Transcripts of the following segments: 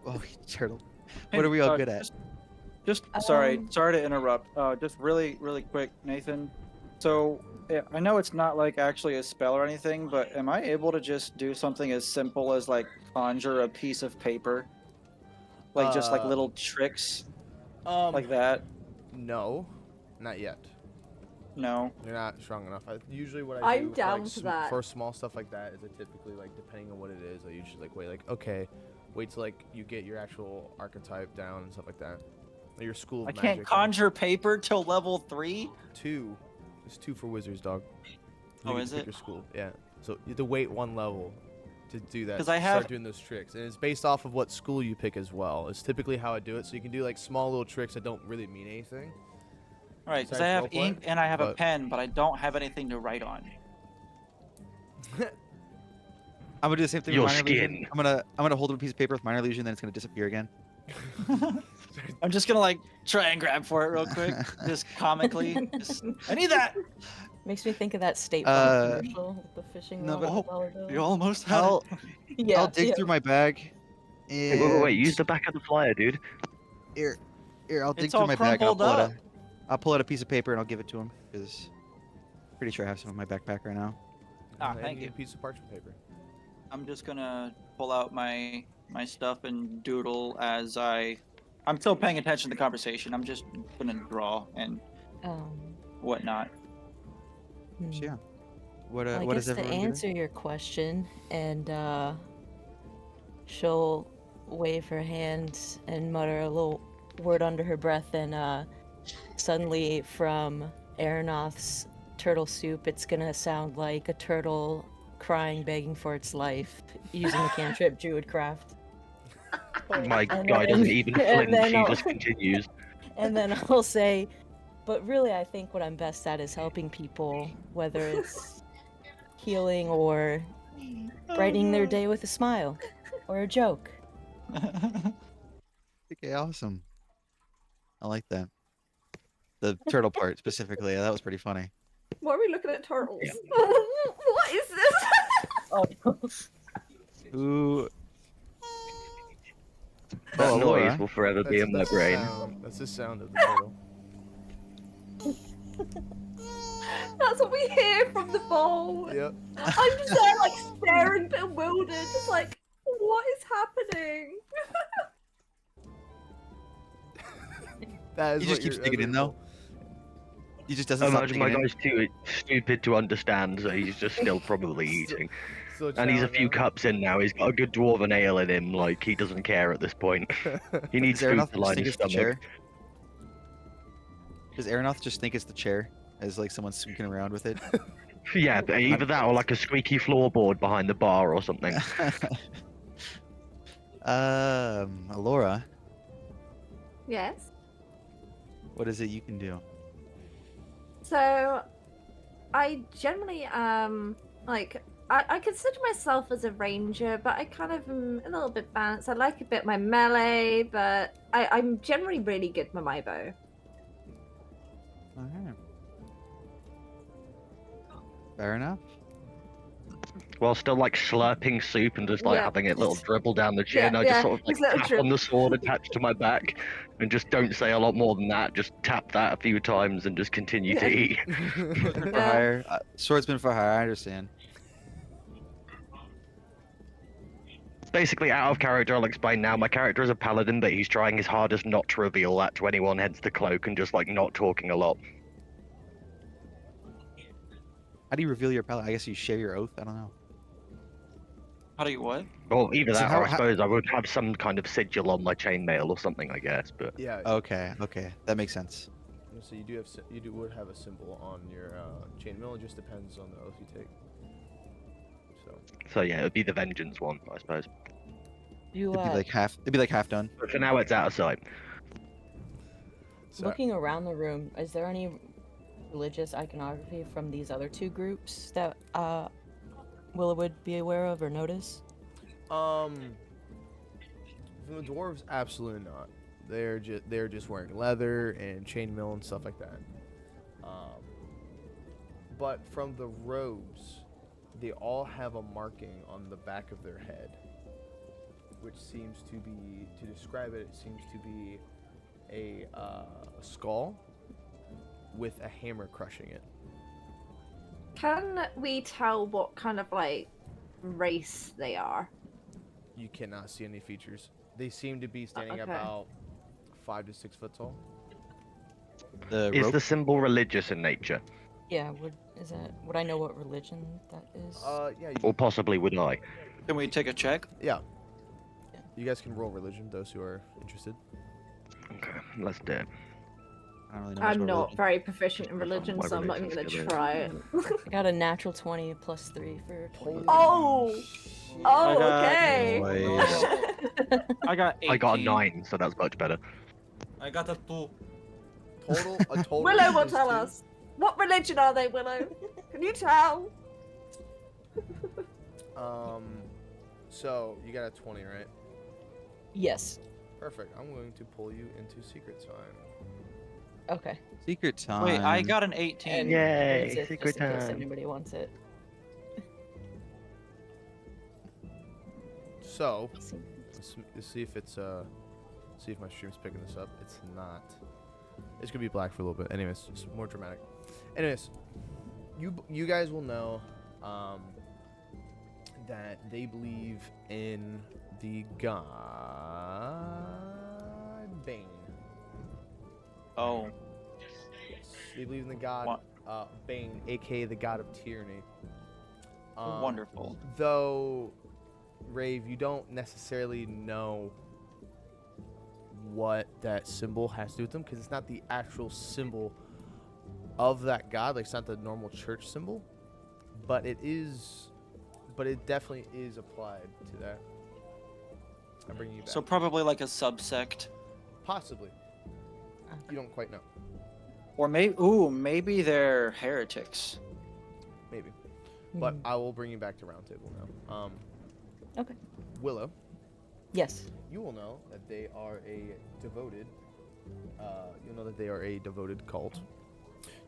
Oh, turtle. What Hey, are we all good at? just sorry Um, to interrupt. Just really quick, Nathan. So I know it's not like actually a spell or anything, but am I able to just do something as simple as like conjure a piece of paper, like just like Uh, little tricks um, like that? no, not yet. No. You're not strong enough. Usually what I I'm do for down like for that. for small stuff like that is I typically like depending on what it is, I usually like wait like okay, wait till like you get your actual archetype down and stuff like that. Or your school of I magic. can't conjure paper till level 3? 2. It's 2 for wizards, dog. You Oh, get is to pick it? your school. Yeah. So you have to wait 1 level to do that. 'Cause I start have- doing those tricks, and it's based off of what school you pick as well. It's typically how I do it. So you can do like small little tricks that don't really mean anything. Right, because Besides I have roleplay, ink and I have a but- pen, but I don't have anything to write on. I'm gonna do the same thing Your with minor skin. illusion. I'm gonna hold up a piece of paper with minor illusion, then it's gonna disappear again. I'm just gonna like try and grab for it real quick, just comically. I need that. Makes me think of that State Farm Uh, commercial with the fishing no, rod but- and the dollar bill. You almost had I'll it. Yeah, I'll dig yeah. through my bag. Wait, And wait, wait, use the back of the flyer, dude. here, I'll dig It's through all my bag. And crumpled up. I'll pull out a piece of paper and I'll give it to him because pretty sure I have some in my backpack right now. Ah, And thank get you. a piece of parchment paper. I'm just gonna pull out my stuff and doodle as I'm still paying attention to the conversation. I'm just gonna draw and Um, whatnot. hmm. So yeah, what Well, I what guess is to everyone answer your question, and she'll wave her hands and mutter a little word under her breath, and suddenly from Aeronoth's turtle soup, it's gonna sound like a turtle crying, begging for its life, using the cantrip Druidcraft. My And guy then- doesn't even and flinch, then he I'll- just continues. And then I'll say, but really, I think what I'm best at is helping people, whether it's healing or brightening their day with a smile or a joke. Okay, awesome. I like that. The turtle part specifically. That was pretty funny. Why are we looking at turtles? Yeah. What is this? Oh, Ooh. That Oh, noise Laura. will forever be in my the brain. sound. That's the sound of the turtle. that's what we hear from the bowl. Yep. I'm just there, like staring, bewildered, just like, what is happening? That is He just what keeps you're- digging that's in, what though. you're- He just doesn't stop Imagine my digging in. guy's too stupid to understand, so he's just still probably eating. So And he's a chowing few down. cups in now, he's got a good dwarven ale in him, like, he doesn't care at this point. He needs Does food Aeronoth to just line think his it's the stomach. chair? Does Aeronoth just think it's the chair? As like someone squeaking around with it? Yeah, either that or like a squeaky floorboard behind the bar or something. Laura, Yes. what is it you can do? So, I generally like I consider myself as a ranger, but I kind of am a little bit balanced. I like a bit my melee, but I'm generally really good with my bow. Alright. Fair enough. While still like slurping soup and just like Yeah. having it little dribble down the chin, Yeah, I just yeah, sort of like just let it tap drip. on the sword attached to my back and just don't say a lot more than that. Just tap that a few times and just continue to Yeah. eat. For Yeah. hire. Swordsman for hire, I understand. Basically, out of character, I'll explain now. My character is a paladin, but he's trying his hardest not to reveal that to anyone, hence the cloak and just like not talking a lot. How do you reveal your palette? I guess you share your oath? I don't know. How do you what? Well, either So that, how- or I how- suppose I would have some kind of sigil on my chainmail or something, I guess. But Yeah. Okay, that makes sense. So you do have would have a symbol on your chainmail. It just depends on the oath you take. so yeah, it would be the vengeance one, I suppose. You It'd be like half done. But for now, it's out of sight. So, looking around the room, is there any religious iconography from these other two groups that Willa would be aware of or notice? from the dwarves, absolutely not. They're just wearing leather and chainmail and stuff like that. But from the rogues, they all have a marking on the back of their head. which seems to be, to describe it, it seems to be a skull with a hammer crushing it. Can we tell what kind of like race they are? You cannot see any features. They seem to be standing okay. about 5 to 6 foot tall. The Is rope. the symbol religious in nature? Yeah, would I know what religion that is? Yeah, Or possibly would I? Can we take a check? yeah. You guys can roll religion, those who are interested. Okay, let's do it. I don't really know much I'm about not religion. very proficient in That's not religion, my so I'm not even religion gonna skill, try it. I got a natural 20 plus 3 for 20. Oh! Oh, I got- okay. Nice. I got 18. I got a 9, so that's much better. I got a 2. A total Willow will is tell 2. us. What religion are they, Willow? Can you tell? So you got a 20, right? Yes. Perfect. I'm going to pull you into secret time. Okay. Secret time. Wait, I got an 18. And Yay, it's secret just in case time. anybody wants it. So let's see if it's see if my stream's picking this up. It's not. It's gonna be black for a little bit. Anyways, just more dramatic. Anyways, you guys will know that they believe in the god Bane. Oh, Yes, they believe in the god Bane, aka the god of tyranny. wonderful. Though, Rave, you don't necessarily know what that symbol has to do with them because it's not the actual symbol of that god. Like, it's not the normal church symbol, but it is. But it definitely is applied to that. I'm bringing you back. So probably like a subsect, Possibly. You don't quite know. or maybe they're heretics. Maybe. But Hmm. I will bring you back to roundtable now. Okay. Willow, Yes. you will know that they are a devoted. You'll know that they are a devoted cult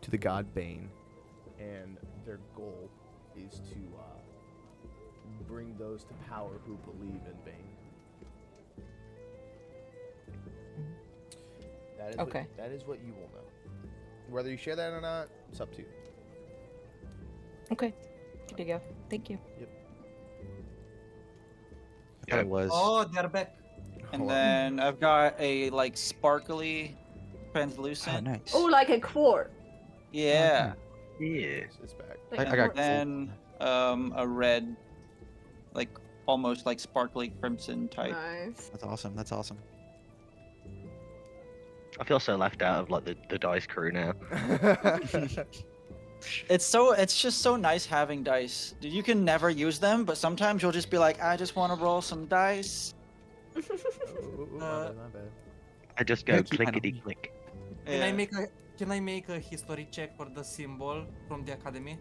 to the god Bane, and their goal is to bring those to power who believe in Bane. That is Okay. that is what you will know. Whether you share that or not, it's up to you. Okay. Good to go. Thank you. Yeah, it was. Oh, they're back. And Hold on. then I've got a like sparkly, Oh, translucent. nice. Oh, like a quart. Yeah. Yeah. It's back. Like I got And then a red, like almost like sparkly crimson type. Nice. That's awesome. That's awesome. I feel so left out of like the dice crew now. It's just so nice having dice. You can never use them, but sometimes you'll just be like, I just want to roll some dice. Oh, my bad, my bad. I just go Yeah, keep clickety going. click. Can I Yeah. make a history check for the symbol from the academy?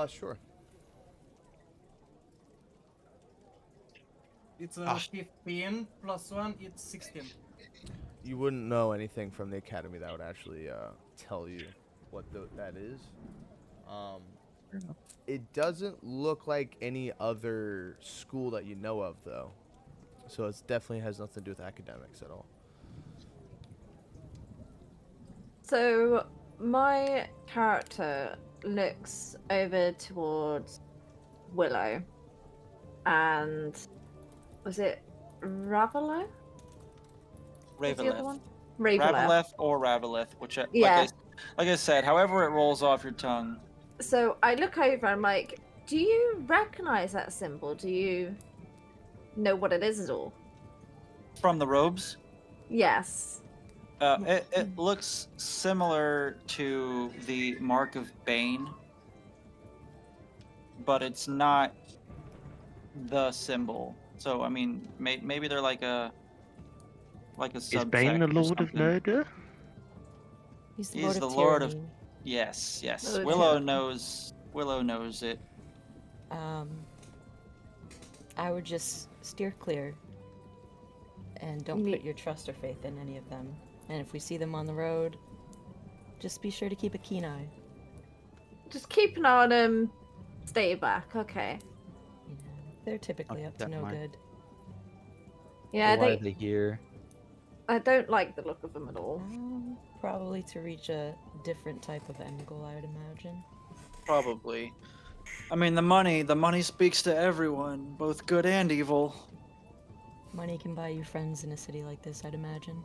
Sure. It's Ah. 15 plus 1, it's 16. You wouldn't know anything from the academy that would actually tell you what that is. Fair enough. It doesn't look like any other school that you know of, though. So it definitely has nothing to do with academics at all. So my character looks over towards Willow, and was it Ravelo? Was the other Raveleth. one? Raveleth. Raveleth or Raveleth, which Yeah. like I said, however it rolls off your tongue. So I look over. I'm like, do you recognize that symbol? Do you know what it is at all? From the robes, Yes. it looks similar to the Mark of Bane, but it's not the symbol. So I mean, maybe they're like a Is subsect Bane the or Lord of something. Murder? He's the He's Lord the of Lord of- Tyranny. Yes. Oh, Willow yeah. knows. Willow knows it. I would just steer clear. And don't put your trust or faith in any of them. And if we see them on the road, just be sure to keep a keen eye. Just keep an eye on him. Stay back. Okay. Yeah. They're typically keep up to that in no mind. good. Yeah, Why are they here? I don't like the look of them at all. Probably to reach a different type of end goal, I would imagine. Probably. I mean, the money speaks to everyone, both good and evil. Money can buy you friends in a city like this, I'd imagine.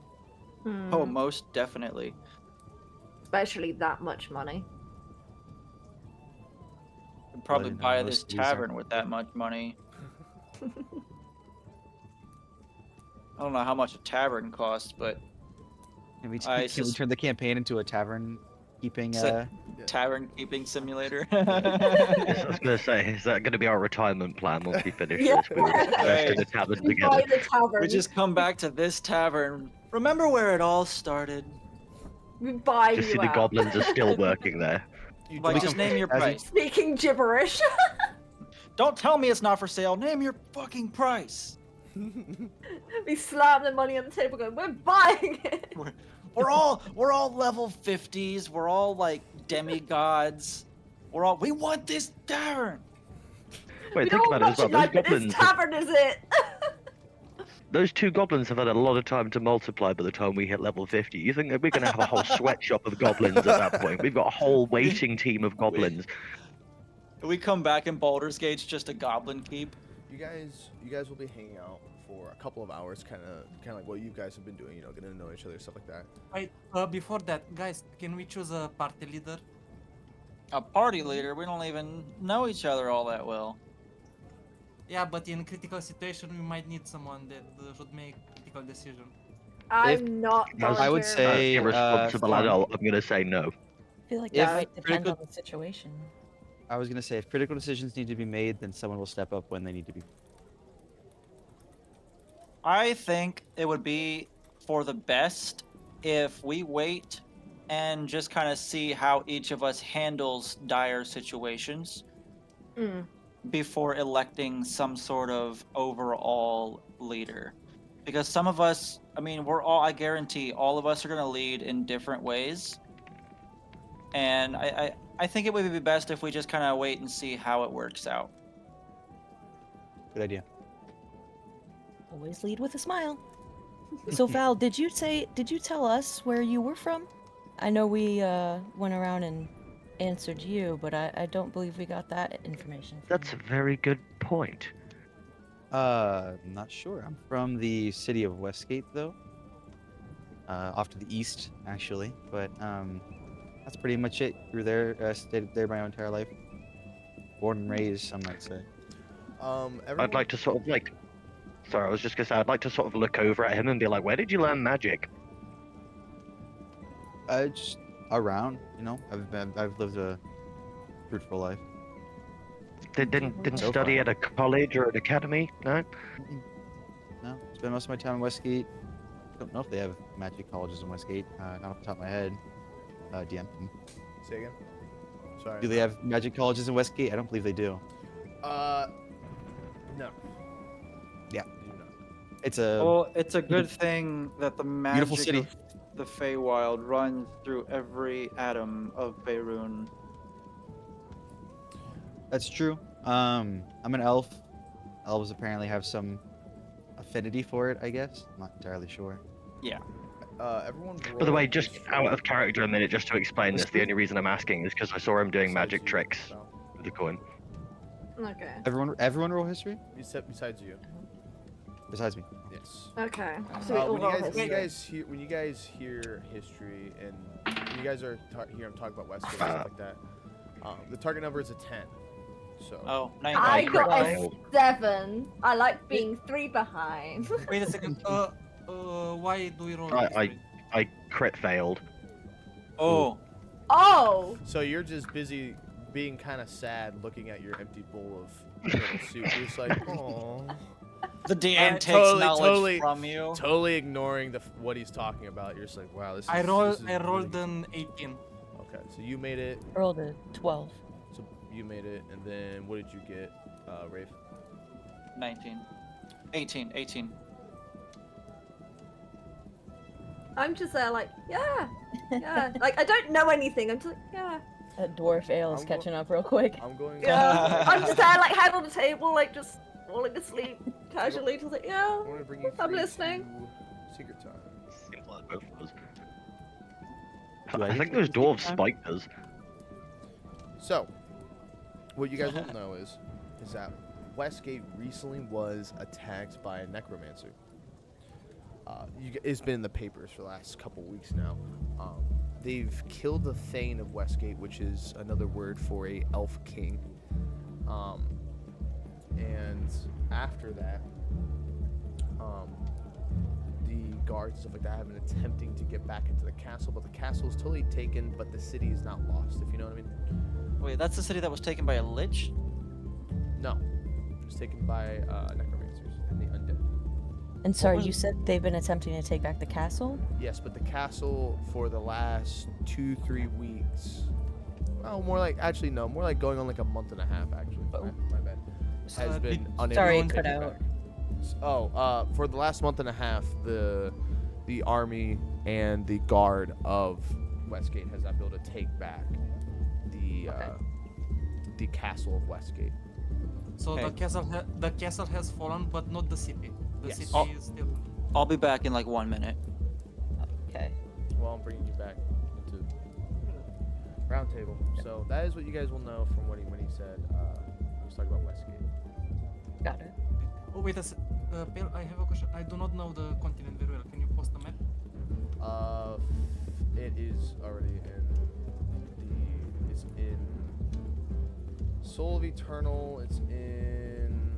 Oh, most definitely. Especially that much money. Could probably in buy most this cities aren't. tavern with that much money. I don't know how much a tavern costs, but Can we, I can we turn the campaign into a tavern keeping? So- tavern keeping simulator. Yes, I was gonna say, is that gonna be our retirement plan once we finish Yeah. this? We all just invest in Right. the tavern We together. buy the tavern. We just come back to this tavern. Remember where it all started? We buy Just you see the out. goblins are still working there. You Like, drop- just name your As price. Speaking gibberish. Don't tell me it's not for sale. Name your fucking price. We slam the money on the table going, we're buying it. We're all level 50s. We're all like demigods. We want this tavern. Wait, We think don't about it as well. much Those like, but this goblins, tavern is it. those two goblins have had a lot of time to multiply by the time we hit level 50. You think that we're gonna have a whole sweatshop of goblins at that point? We've got a whole waiting team of goblins. We come back in Baldur's Gate's just a goblin keep. You guys will be hanging out for a couple of hours, kind of like what you guys have been doing. You know, getting to know each other, stuff like that. Wait, before that, guys, can we choose a party leader? A party leader. We don't even know each other all that well. Yeah, but in critical situation, we might need someone that should make critical decision. I'm not I would volunteering. say- Irresponsible Thorn. adult, I'm gonna say no. I feel like If that might depend critical- on the situation. I was gonna say if critical decisions need to be made, then someone will step up when they need to be. I think it would be for the best if we wait and just kind of see how each of us handles dire situations Mm. before electing some sort of overall leader. Because some of us, I mean, I guarantee all of us are going to lead in different ways. And I think it would be best if we just kind of wait and see how it works out. Good idea. Always lead with a smile. So Val, did you tell us where you were from? I know we went around and answered you, but I don't believe we got that information. From That's a you. very good point. Not sure. I'm from the city of Westgate, though. Off to the east, actually. But that's pretty much it. Grew there, stayed there my entire life. Born and raised, some might say. Everyone, I'd like to sort of like. Sorry, I was just gonna say I'd like to sort of look over at him and be like, "Where did you learn magic?" Just around, you know. I've lived a fruitful life. Didn't So study far. at a college or an academy? No. No, spent most of my time in Westgate. Don't know if they have magic colleges in Westgate. Not off the top of my head. DM. say again. Sorry. Do they have magic colleges in Westgate? I don't believe they do. No. Yeah. They do not. It's a Well, it's a good thing that the Beautiful magic city. of the Feywild runs through every atom of Faerun. That's true. I'm an elf. Elves apparently have some affinity for it, I guess. I'm not entirely sure. Everyone. By the roll way, a just history. out of character a minute, just to explain this, the only reason I'm asking is because I saw him doing Besides magic you, tricks Val. with the coin. Okay. Everyone roll history Besides you. besides me. Yes. Okay. So we all When you roll guys, history. when you guys hear history and you guys are hear him talk about Westgate and stuff like that, the target number is a 10. So. Oh, I 19. got a failed. 7. I like being 3 behind. Wait a second. Why do we roll? I- history? I crit failed. Oh, Oh! So you're just busy being kind of sad, looking at your empty bowl of turtle soup. You're just like, oh. the DM Alright, takes knowledge totally- from you. Totally ignoring what he's talking about. You're just like, wow, this is. I this is rolled really- an 18. Okay, so you made it. I rolled a 12. So you made it, and then what did you get, Rafe? 19. 18. I'm just there like, yeah. Yeah. Like, I don't know anything. I'm just like, yeah. That dwarf ale is I'm go- catching up real quick. I'm going. Yeah. I'm just there like, head on the table, like, just falling asleep casually. Just like, yeah, I want to bring you I'm three listening. to secret time. Seems like both of us. Do I I get think to those do secret dwarves time? spiked us. So, what you guys won't know is that Westgate recently was attacked by a necromancer. It's been in the papers for the last couple weeks now. They've killed the Thane of Westgate, which is another word for a elf king. And after that, the guards and stuff like that have been attempting to get back into the castle, but the castle is totally taken, but the city is not lost, if you know what I mean. Wait, that's the city that was taken by a lich? No. It was taken by necromancers and the undead. And sorry, was- you said they've been attempting to take back the castle? Yes, but the castle for the last 2-3 weeks. Well, more like more like going on like a month and a half actually. My bad. Has been unable Sorry, to it take cut it out. back. For the last month and a half, the army and the guard of Westgate has not been able to take back the castle of Westgate. So Okay. the castle has fallen, but not the city. The Yes. city Oh. is still. I'll be back in like 1 minute. Okay. Well, I'm bringing you back into round table. So that is what you guys will know from what he said. He was talking about Westgate. Got it. Oh wait a sec. Pale, I have a question. I do not know the continent very well. Can you post a map? It is already it's in Soul of Eternal. It's in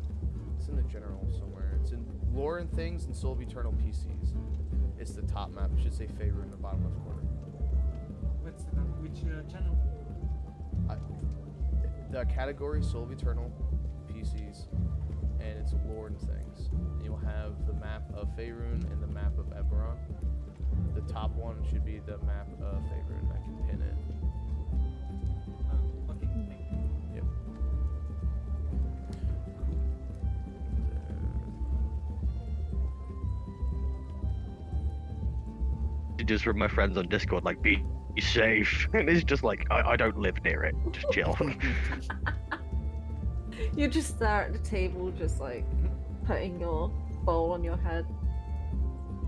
the general somewhere. It's in Lore and Things and Soul of Eternal PCs. It's the top map. It should say favor in the bottom left corner. What's the which channel? The category Soul of Eternal PCs, and it's Lore and Things. You'll have the map of Faerun and the map of Eberron. The top one should be the map of Faerun. I can pin it. Okay. Thank you. Yep. Just from my friends on Discord, like, be safe. And it's just like, I don't live near it. Just chill. You just there at the table, just like putting your bowl on your head.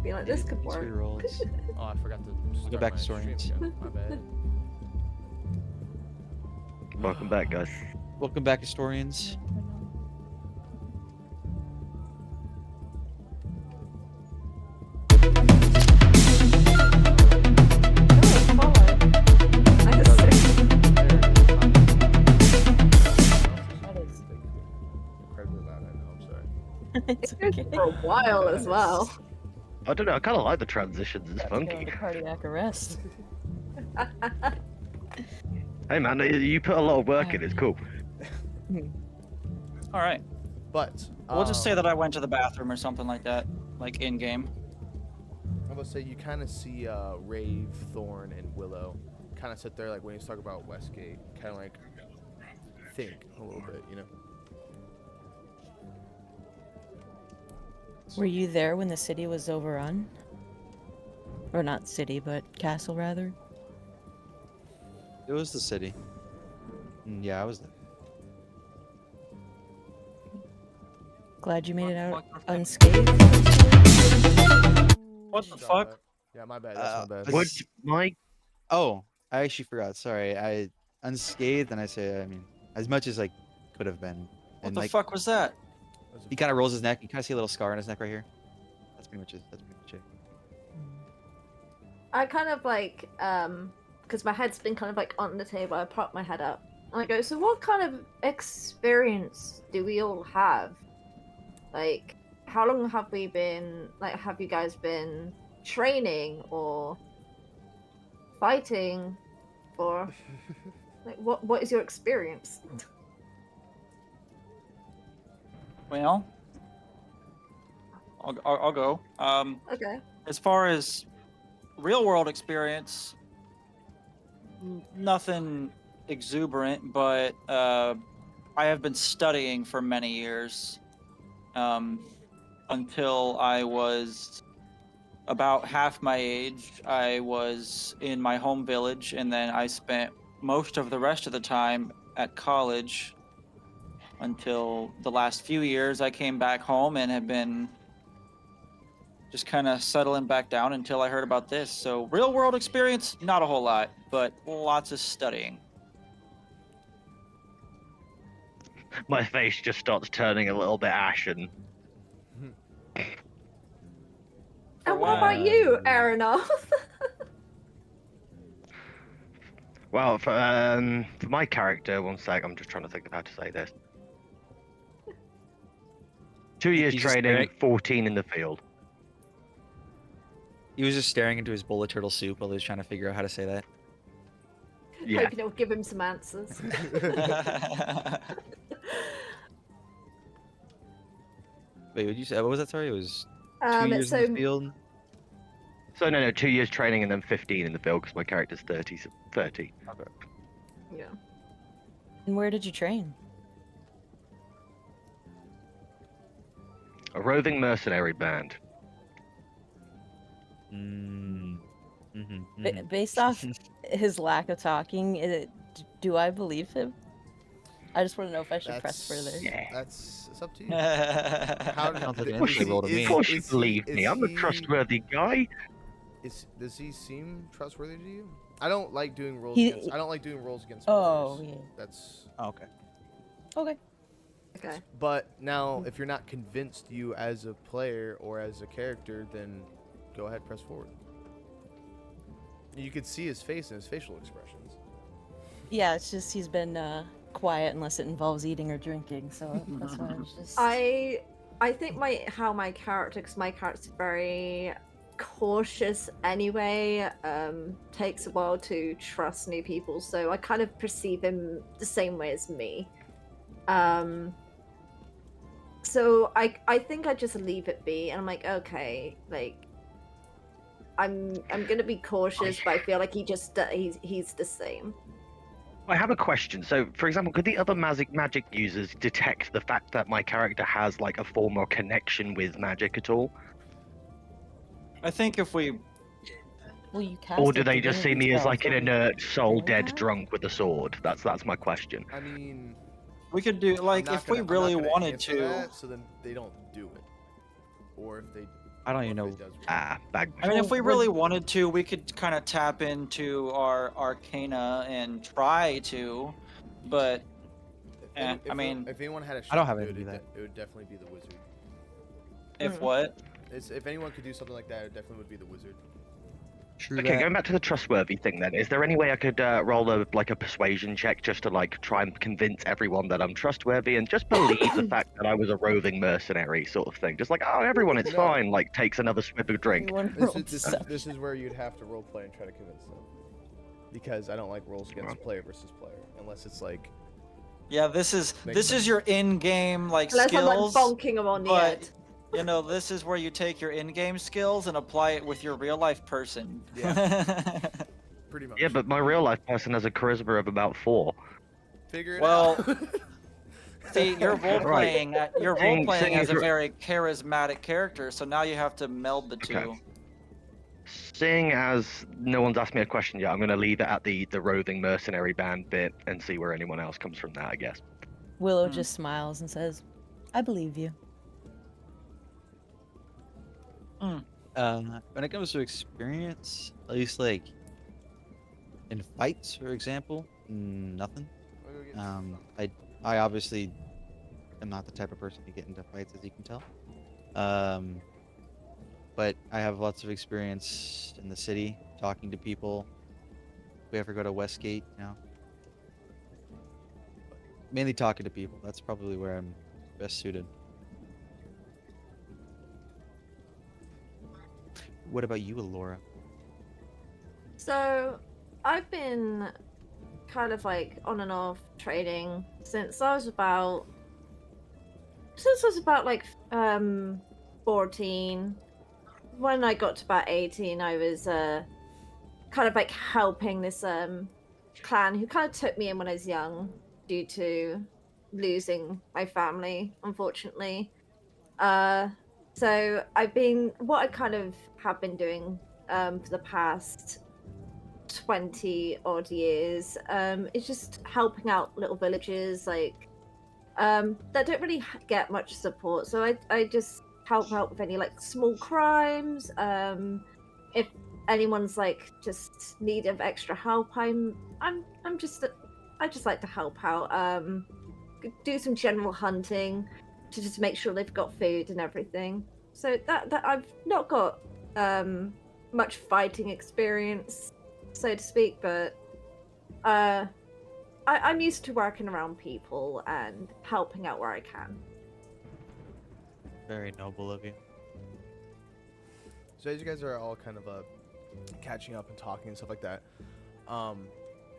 Be like, this could Thanks for your work. rolls. Oh, I forgot to start back my to stream Sorians. again. My bad. Welcome back, guys. Welcome back, historians. That is- Incredibly loud, I know, I'm sorry. it's It's okay. good for a while as well. I don't know, I kind of like the transitions. It's About to go funky. into cardiac arrest. Hey, man, you put a lot of work in. It's cool. All right. But We'll just say that I went to the bathroom or something like that, like in game. I will say you kind of see Rave, Thorn, and Willow kind of sit there like when he's talking about Westgate, kind of like think a little bit, you know. Were you there when the city was overrun? Or not city, but castle rather? It was the city. Yeah, I was there. Glad you made it out Fuck your family. unscathed. What the Sorry, fuck? bad. Yeah, my bad. That's my bad. What, Mike? Oh, I actually forgot. Sorry, I unscathed, and I say, I mean, as much as I could have been. What And the like, fuck was that? he kind of rolls his neck. You kind of see a little scar on his neck right here. That's pretty much it. That's pretty much it. I kind of like, because my head's been kind of like on the table, I prop my head up. And I go, so what kind of experience do we all have? Like, how long have we been, like, have you guys been training or fighting? Or, like, what is your experience? Well, I'll go. Okay. As far as real world experience, nothing exuberant, but I have been studying for many years until I was about half my age. I was in my home village, and then I spent most of the rest of the time at college until the last few years. I came back home and have been just kind of settling back down until I heard about this. So real world experience, not a whole lot, but lots of studying. My face just starts turning a little bit ashen. And what about you, Aronoth? Well, for my character, one sec, I'm just trying to think of how to say this. 2 years He's just training, staring- 14 in the field. He was just staring into his bowl of turtle soup while he was trying to figure out how to say that. Yeah. Hoping it'll give him some answers. Wait, what you say? What was that? Sorry, it was 2 Um, years so in the field. So no, 2 years training and then 15 in the field because my character's 30. So 30. yeah. And where did you train? A roving mercenary band. Mm. Mm-hmm, Based off his lack of talking, do I believe him? I just want to know if I should press further. Yeah. That's it's up to you. Sounds like an Of course interesting you- role to me. Of course you is he- believe me. is I'm a he- trustworthy guy. Does he seem trustworthy to you? I don't like doing rolls He- against. I don't like doing rolls against. Oh, players. yeah. That's. Oh, okay. Okay. Okay. But now, if you're not convinced you as a player or as a character, then go ahead, press forward. You could see his face and his facial expressions. Yeah, it's just he's been quiet unless it involves eating or drinking, so that's why I was just. I think my character, because my character's very cautious anyway, takes a while to trust new people, so I kind of perceive him the same way as me. So I think I just leave it be, and I'm like, okay, like I'm gonna be cautious, but I feel like he's the same. I have a question. So, for example, could the other magic users detect the fact that my character has like a form or connection with magic at all, I think if we Well, you cast or a do they just see divinity me as spell, like an so- inert soul Yeah. dead drunk with a sword? That's my question. I mean, could do like I'm not if we gonna- I'm not really gonna wanted answer to. that, so then they don't do it. Or if they. I don't or even if know. it does work. Bag. I mean, if we Well, really wanted to, we could kind of tap into our arcana and try to, but I mean, if anyone had a I don't shot have to any do to it, do that. it would definitely be the wizard. if what? If anyone could do something like that, it definitely would be the wizard. True Okay, that. going back to the trustworthy thing then, is there any way I could roll a persuasion check just to like try and convince everyone that I'm trustworthy and just believe the fact that I was a roving mercenary sort of thing? Just like, oh, everyone, it's No. fine. Like, takes another swig of drink. Everyone This rolled is, this, is, stuff. this is where you'd have to roleplay and try to convince them. Because I don't like rolls against player versus player, unless it's like. Yeah, this is Makes sense. your in-game like Unless I'm like skills. bonking him on the but- head. You know, this is where you take your in-game skills and apply it with your real-life person. Pretty much. Yeah, but my real life person has a charisma of about 4. Figure it Well, out. See, you're role playing. You're role Seeing playing as a as you're- very charismatic character, so now you have to meld the two. Okay. Seeing as no one's asked me a question yet, I'm going to leave it at the roving mercenary band bit and see where anyone else comes from that, I guess. Willow just smiles and says, "I believe you." When it comes to experience, at least like in fights, for example, nothing. I obviously am not the type of person to get into fights, as you can tell. But I have lots of experience in the city, talking to people. If we ever go to Westgate, mainly talking to people. That's probably where I'm best suited. What about you, Laura? So, I've been kind of like on and off trading since I was about like 14. When I got to about 18, I was kind of like helping this clan who kind of took me in when I was young due to losing my family, unfortunately. So what I kind of have been doing for the past 20 odd years is just helping out little villages, like that don't really get much support. So I just help out with any like small crimes. If anyone's like just need of extra help, I'm just I just like to help out. Do some general hunting to just make sure they've got food and everything. So that I've not got much fighting experience, so to speak, but I'm used to working around people and helping out where I can. Very noble of you. So as you guys are all kind of catching up and talking and stuff like that,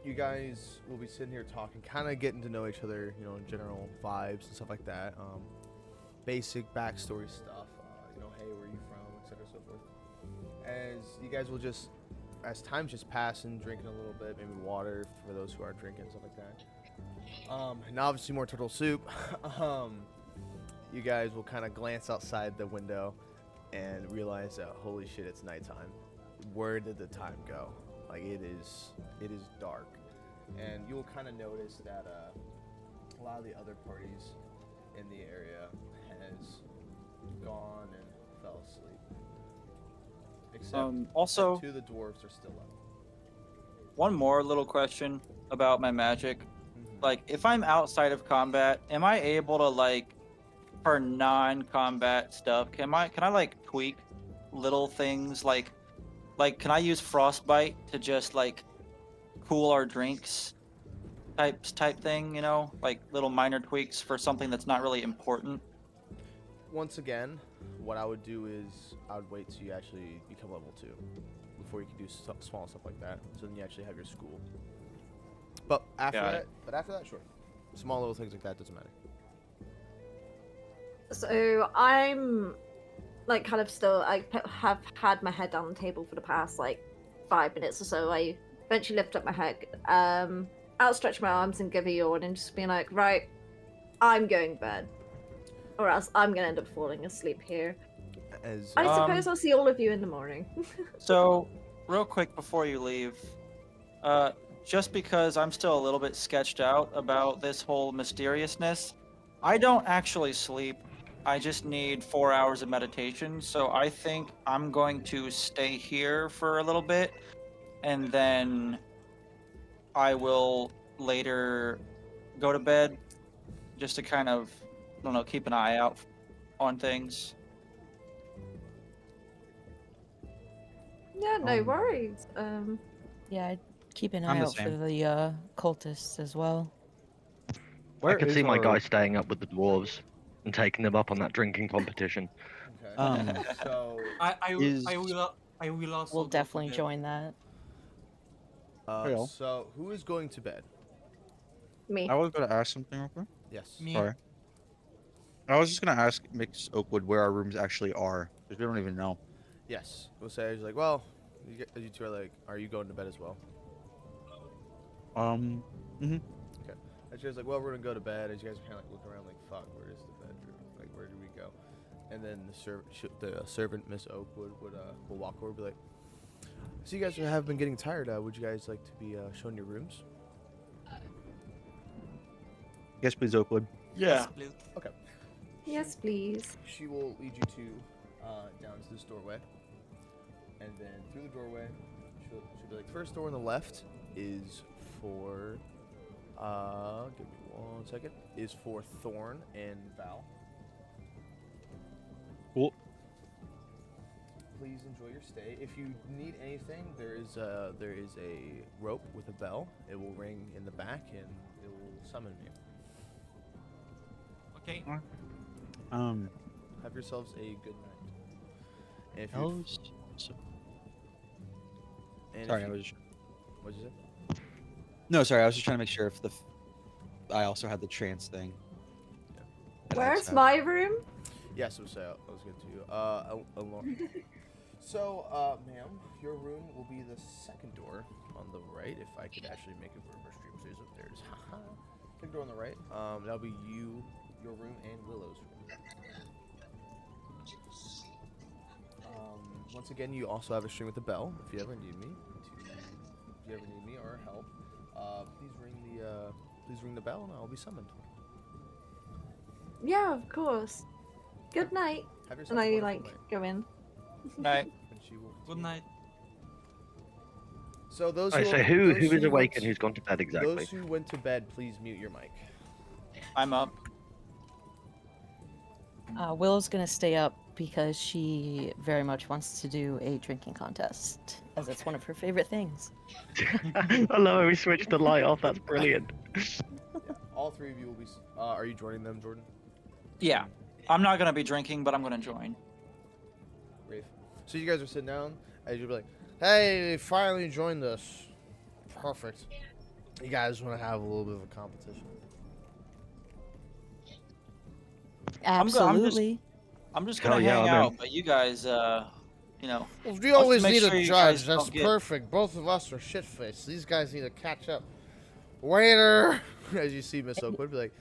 you guys will be sitting here talking, kind of getting to know each other, you know, general vibes and stuff like that, basic backstory stuff, you know, hey, where are you from, etc. so forth. As you guys will just, as time's just passing, drinking a little bit, maybe water for those who are drinking, stuff like that. And obviously more turtle soup. You guys will kind of glance outside the window and realize that holy shit, it's nighttime. Where did the time go? Like it is dark, and you'll kind of notice that a lot of the other parties in the area has gone and fell asleep. Except also, two of the dwarves are still up. one more little question about my magic. Like, if I'm outside of combat, am I able to like, for non-combat stuff, can I like tweak little things like can I use frostbite to just like cool our drinks type thing, you know? Like little minor tweaks for something that's not really important. Once again, what I would do is I would wait till you actually become level 2 before you can do small stuff like that. So then you actually have your school. But after that, sure. Small little things like that doesn't matter. So I'm like kind of still have had my head down the table for the past like 5 minutes or so. I eventually lift up my head, outstretch my arms and give a yawn and just be like, right, I'm going to bed. Or else I'm gonna end up falling asleep here. As I suppose I'll see all of you in the morning. So, real quick before you leave, just because I'm still a little bit sketched out about this whole mysteriousness, I don't actually sleep. I just need 4 hours of meditation. So I think I'm going to stay here for a little bit, and then I will later go to bed, just to kind of, I don't know, keep an eye out on things. Yeah, no Um, worries. Yeah, I'd keep an I'm eye the out for same. the cultists as well. Where I could is see my guy our staying up with the dwarves and taking them up on that drinking competition. okay. So is I will also We'll go to definitely bed. join that. Real? so who is going to bed? Me. I was gonna ask something real quick. Yes. Me. Sorry. I was just gonna ask Mix Oakwood where our rooms actually are, because we don't even know. Yes. We'll say he's like, well, you two are like, are you going to bed as well? Um, mhm. Okay. And she was like, well, we're gonna go to bed. And you guys are kind of like looking around, like, fuck, where is the bedroom? Like, where do we go? And then the servant, Miss Oakwood, will walk over and be like, so you guys have been getting tired. Would you guys like to be shown your rooms? Yes, please, Oakwood. Yeah. Please. Okay. Yes, please. She will lead you to down to this doorway, and then through the doorway, she'll be like, first door on the left is for give me 1 second, is for Thorn and Val. Cool. Please enjoy your stay. If you need anything, there is a rope with a bell. It will ring in the back and it will summon you. Okay. Have yourselves a good night. And if you Oh, so, and sorry, if I you, was. what'd you say? No, sorry, I was just trying to make sure if I also had the trance thing. that I Where's just had. my room? Yes, I was good to you. Alone. So, ma'am, your room will be the second door on the right. If I could actually make it for a stream series up there. Second door on the right. That'll be your room, and Willow's room. Once again, you also have a string with a bell. If you ever need me, or help, please ring the bell, and I'll be summoned. Yeah, of course. Good night. Have yourself And a I wonderful night. go in. Night. And she will Good continue. night. So those Alright, who so who those is awake went, and who's gone to bed exactly? those who went to bed, please mute your mic. I'm up. Willow's gonna stay up because she very much wants to do a drinking contest, as it's one of her favorite things. I love how we switched the light off. That's brilliant. Yeah, all three of you will be. Are you joining them, Jordan? Yeah. I'm not gonna be drinking, but I'm gonna join. Rafe. So you guys are sitting down, and you'll be like, "Hey, they finally joined us. Perfect. You guys want to have a little bit of a competition?" I'm just- Absolutely. I'm just Hell gonna yeah, hang I'm in. out, but you guys, you know, Well, we Let's always make need sure a you judge. guys That's don't get- perfect. Both of us are shit faced. These guys need to catch up. Waiter, as you see Miss Oakwood, be like,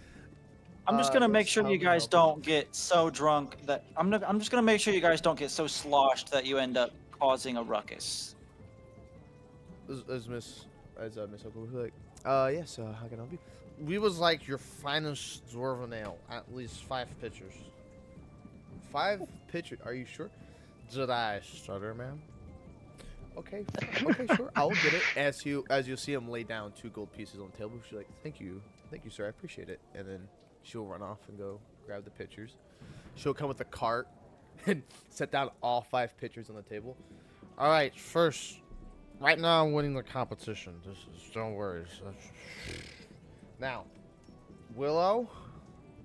I'm just gonna make yes, sure how you can I guys help you?" don't get so drunk that I'm just gonna make sure you guys don't get so sloshed that you end up causing a ruckus. As Miss Oakwood would be like, yes, how can I help you? We was like your finest dwarven ale. At least 5 pitchers. 5 pitchers? Are you sure? Did I stutter, ma'am? Okay, okay, sure. I'll get it. As you see him lay down 2 gold pieces on the table, she's like, thank you, sir, I appreciate it. And then she'll run off and go grab the pitchers. She'll come with a cart and set down all 5 pitchers on the table. All right, first, right now I'm winning the competition. Don't worry. Now, Willow,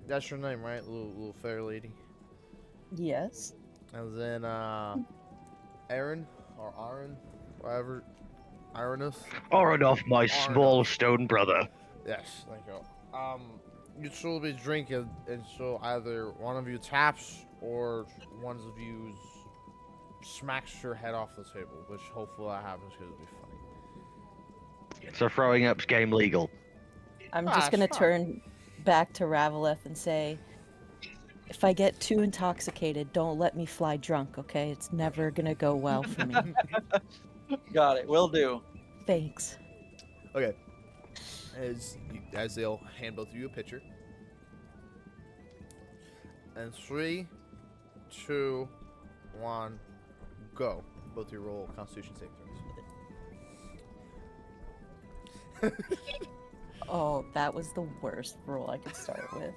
that's your name, right? Little fair lady. Yes. And then Aaron or Aaron, whatever, Aaronus. Oronoff, my small stone brother. Yes, thank you. You two will be drinking, and so either one of you taps or one of you smacks your head off the table, which hopefully that happens because it'll be funny. So throwing up's game legal. I'm Ah, just gonna it's fine. turn back to Raveleth and say, if I get too intoxicated, don't let me fly drunk, okay? It's never gonna go well for me. Got it. Will do. Thanks. Okay. As they'll hand both of you a pitcher. And 3, 2, 1, go. Both of you roll Constitution saving throws. Oh, that was the worst roll I could start with.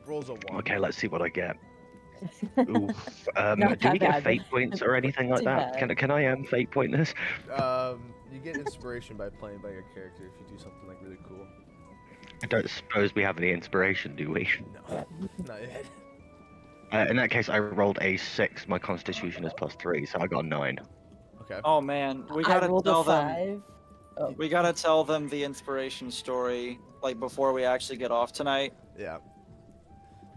Rolls a 1. Okay, let's see what I get. Ooh. Not Do we that get bad, fate but points or anything like too that? bad. Can I fate point this? You get inspiration by playing by your character if you do something like really cool. I don't suppose we have any inspiration, do we? No, not yet. In that case, I rolled a 6. My constitution is +3, so I got a 9. Okay. Oh man, we I gotta rolled a tell them. 5. Oh, We gotta tell them the inspiration story, like before we actually get off tonight. Yeah.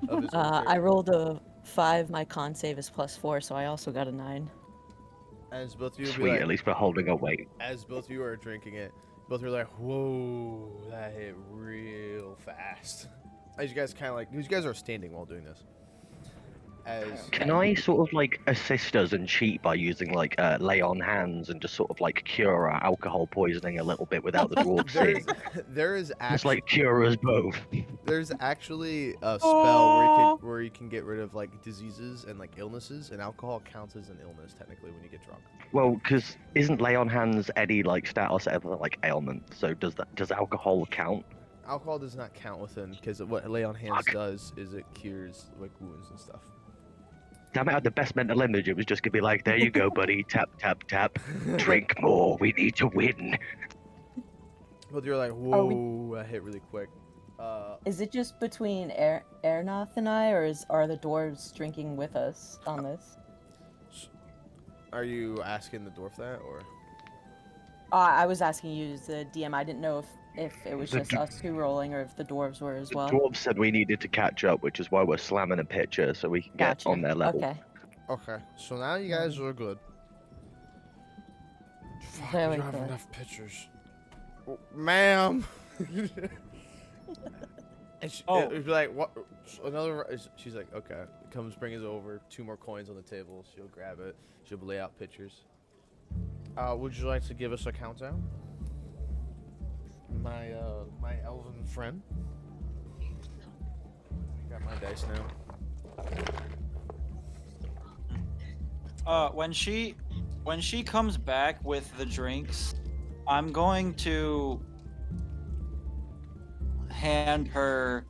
Of his own I character. rolled a 5. My con save is +4, so I also got a 9. As both of you will be Sweet, like, at least we're holding a weight. as both of you are drinking it, both are like, whoa, that hit real fast. As you guys kind of like, you guys are standing while doing this. As Can I sort of like assist us and cheat by using like lay on hands and just sort of like cure our alcohol poisoning a little bit without the dwarves there's, seeing? there is Just actually like cure us both. there's actually a spell where you can get rid of like diseases and like illnesses, and alcohol counts as an illness technically when you get drunk. Well, because isn't lay on hands any like status ever like ailment? So does alcohol count? Alcohol does not count within, because what lay on hands Fuck. does is it cures like wounds and stuff. Damn it, I had the best mental image. It was just gonna be like, there you go, buddy. Tap, tap, tap. Drink more. We need to win. But you're like, Are whoa, that hit really quick. Is it just between Ernoth and I, or are the dwarves drinking with us on this? Are you asking the dwarf that, or? I was asking you as the DM. I didn't know if it was The just d- us two rolling or if the dwarves were as The well. dwarves said we needed to catch up, which is why we're slamming a pitcher so we can get Gotcha. on their level. Okay. Okay, so now you guys are good. Fuck, Very we don't have good. enough pictures. Oh, ma'am. And it'd be like, what? Another. She's like, okay. Comes, brings it over. 2 more coins on the table. She'll grab it. She'll lay out pictures. Would you like to give us a countdown? My elven friend. Got my dice now. When she comes back with the drinks, I'm going to hand her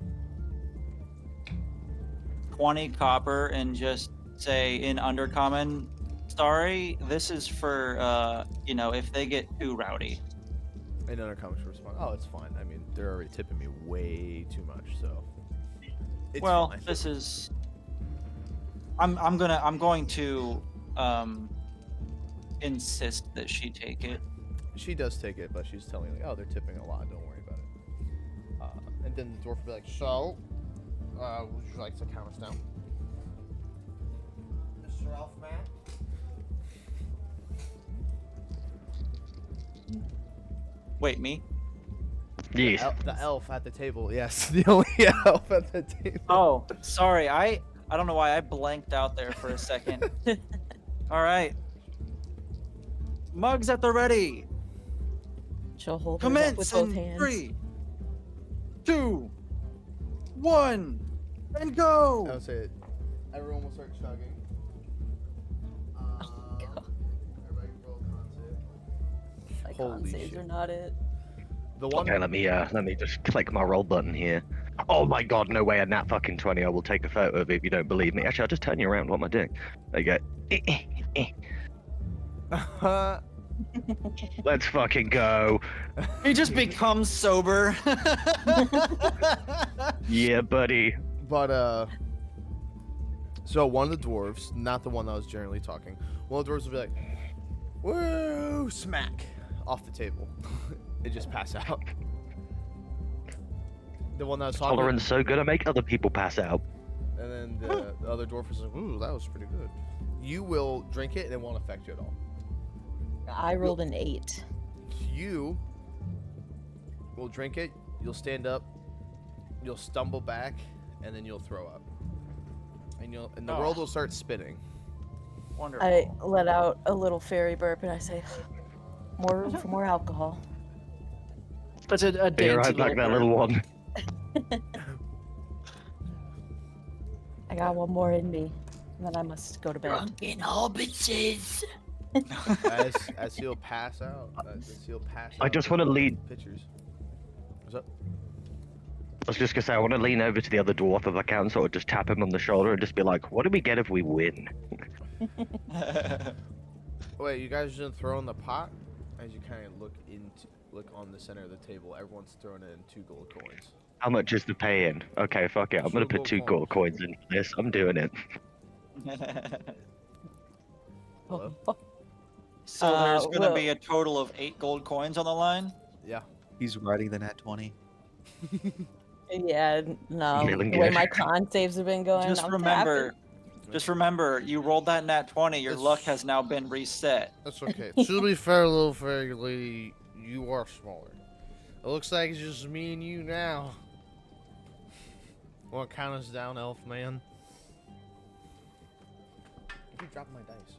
20 copper and just say in Undercommon, sorry, this is for if they get too rowdy. And then comes to respond. Oh, it's fine. I mean, they're already tipping me way too much, so. It's Well, fine. this is. I'm going to insist that she take it. She does take it, but she's telling me, like, oh, they're tipping a lot. Don't worry about it. And then the dwarf will be like, so, would you like to count us down? Mr. Elfman? Wait, me? Yes. The elf at the table, yes. The only elf at the table. Oh, sorry. I don't know why I blanked out there for a second. All right. Mugs at the ready. She'll hold hers up with Commence both in hands. 3, 2, 1, and go. I would say everyone will start chugging. Everybody roll con save. My Holy con saves shit. are not it. The one. Okay, let me just click my roll button here. Oh my god, no way, a nat fucking 20. I will take a photo of it if you don't believe me. Actually, I'll just turn you around. What am I doing? There you go. Let's fucking go. He just becomes sober. Yeah, buddy. But so one of the dwarves, not the one that was generally talking, one of the dwarves will be like, "Woo!" Smack off the table. It just pass out. The one that was talking, Tolerance so good I make other people pass out. and then the other dwarf is like, "Ooh, that was pretty good." You will drink it, and it won't affect you at all. I rolled an 8. You will drink it. You'll stand up. You'll stumble back, and then you'll throw up. And the world will start spinning. Wonderful. I let out a little fairy burp and I say, more room for more alcohol. Such a Here, dainty I'd like that bird. little one. I got one more in me, and then I must go to bed. Drunken hobbitses. As he'll pass out. I just want to lean. Pictures. What's up? I was just gonna say, I want to lean over to the other dwarf if I can, sort of just tap him on the shoulder and just be like, "What do we get if we win?" Wait, you guys didn't throw in the pot? As you kind of look on the center of the table, everyone's throwing in 2 gold coins. How much is the pay-in? Okay, fuck it. I'm gonna put 2 gold coins in for this. I'm doing it. Hello? So there's gonna well- be a total of 8 gold coins on the line. Yeah. He's riding the nat 20. Yeah, no. Feeling The way good. my con saves have been going, Just I'm remember, you rolled that nat 20. Your It's- luck has now been reset. That's okay. To be fair, little fairy lady, you are smaller. It looks like it's just me and you now. Want to count us down, elf man? You keep dropping my dice.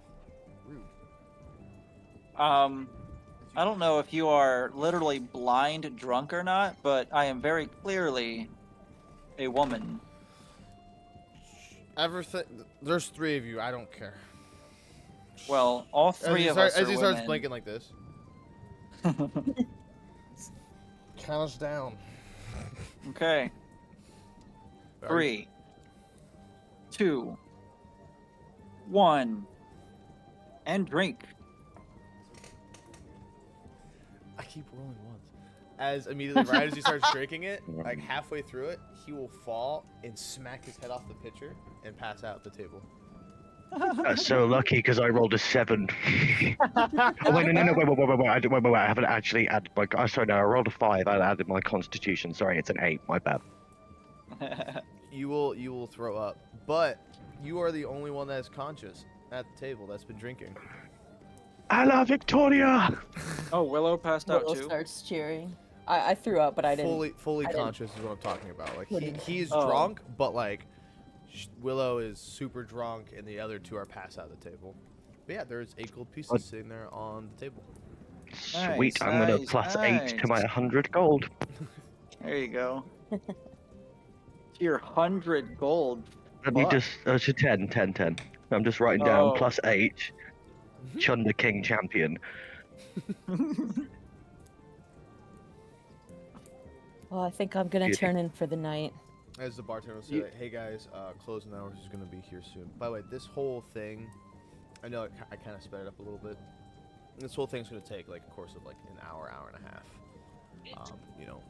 Rude. I don't know if you are literally blind drunk or not, but I am very clearly a woman. Everything. There's 3 of you. I don't care. Well, all 3 of us As are he starts women. blinking like this. Count us down. Okay. Are you- 3, 2, 1, and drink. I keep rolling once. As immediately right as he starts drinking it, like halfway through it, he will fall and smack his head off the pitcher and pass out at the table. That's so lucky because I rolled a 7. Oh, wait, no, wait, I haven't actually added my. Oh, sorry, no, I rolled a 5. I added my constitution. Sorry, it's an 8. My bad. You will throw up, but you are the only one that is conscious at the table that's been drinking. Alla Victoria! Oh, Willow passed out Willow too. starts cheering. I threw up, but I didn't. Fully I didn't- conscious is what I'm talking about. Like Couldn't. he's Oh. drunk, but like Willow is super drunk, and the other 2 are passed out at the table. But yeah, there's 8 gold pieces sitting there on the table. Sweet, Nice, I'm gonna nice, plus 8 to my nice. 100 gold. There you go. Your 100 gold. Let me Fuck. just 10. I'm just writing down Oh. +8. Chunder King champion. Well, I think I'm gonna Yeah. turn in for the night. As the bartender will say, You- like, "Hey guys, closing hours is gonna be here soon." By the way, this whole thing, I know I kind of sped it up a little bit. This whole thing's gonna take like a course of like an hour, hour and a half. You know,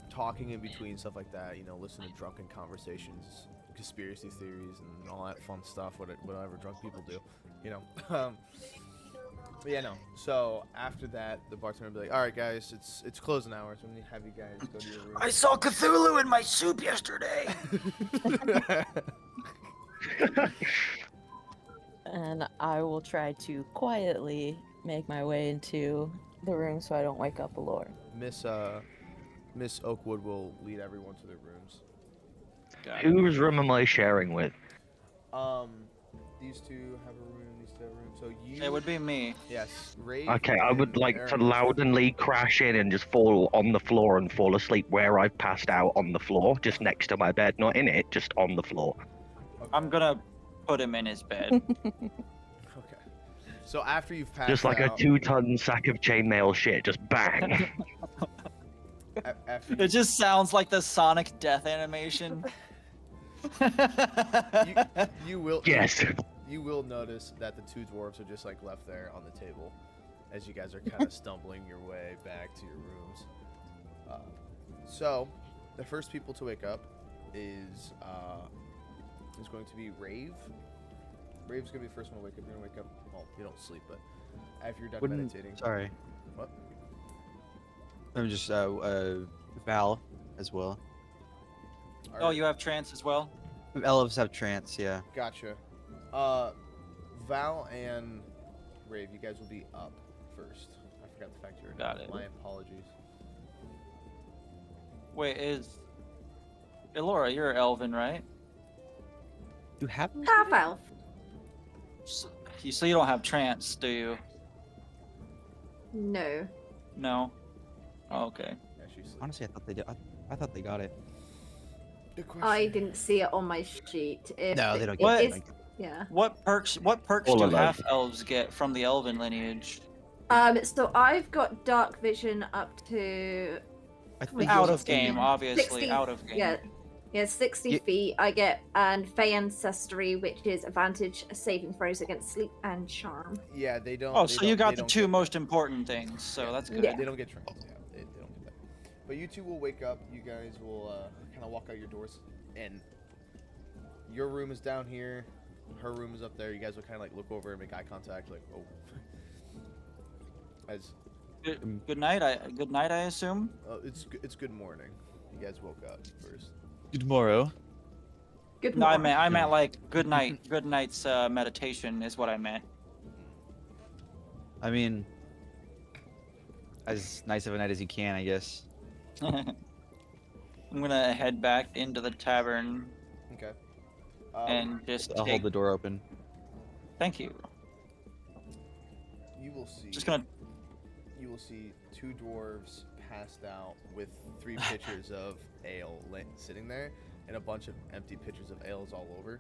talking in between stuff like that. You know, listen to drunken conversations, conspiracy theories, and all that fun stuff. Whatever drunk people do. You know. But yeah, no. So after that, the bartender will be like, "All right, guys, it's closing hours. I'm gonna have you guys go to your room." I saw Cthulhu in my soup yesterday. And I will try to quietly make my way into the room so I don't wake up Allure. Miss Oakwood will lead everyone to their rooms. Got it. Whose room am I sharing with? These two have a room. These two have a room. So you. It would be me. Yes, Ray. Okay, I would like to loudly crash in and just fall on the floor and fall asleep where I've passed out on the floor, just next to my bed, not in it, just on the floor. Okay. I'm gonna put him in his bed. Okay. So after you've passed Just like a out, 2-ton sack of chainmail shit, just bang. after It just sounds like the Sonic death animation. you will Yes. you will notice that the two dwarves are just like left there on the table, as you guys are kind of stumbling your way back to your rooms. So the first people to wake up is going to be Rave. Rave's gonna be the first one to wake up. You're gonna wake up. Well, you don't sleep, but after you're done meditating. Sorry. What? I'm just Val as well. Oh, Alright, you have trance as well? Elves have trance, yeah. Gotcha. Val and Rave, you guys will be up first. I forgot the fact you were Got it. My apologies. Wait, Elora, you're Elven, right? You have Half elf. So you don't have trance, do you? No. No. Oh, okay. Yeah, she's asleep. Honestly, I thought they did. I thought they got it. Good I question. didn't see it on my sheet. If No, it- they don't it get it. is- Yeah. What perks All do alive. half elves get from the Elven lineage? So I've got dark vision up to I think Out you of game, obviously. 60 Out of game. yeah 60 Ye- feet. I get and Fey ancestry, which is advantage saving throws against sleep and charm. Yeah, they don't. Oh, they so don't- you they got the don't two get most important things, so that. that's Yeah, good. Yeah. They don't get trains. Yeah, they don't get that. But you two will wake up. You guys will kind of walk out your doors, and your room is down here. Her room is up there. You guys will kind of like look over and make eye contact, like, oh. As Good night. I assume. it's good morning. You guys woke up first. Good morrow. Good No, I morning. meant like good night. Good night's meditation is what I meant. I mean, as nice of a night as you can, I guess. I'm gonna head back into the tavern Okay. and just I'll take. hold the door open. Thank you. You will see. Just gonna. You will see two dwarves passed out with 3 pitchers of ale sitting there, and a bunch of empty pitchers of ales all over.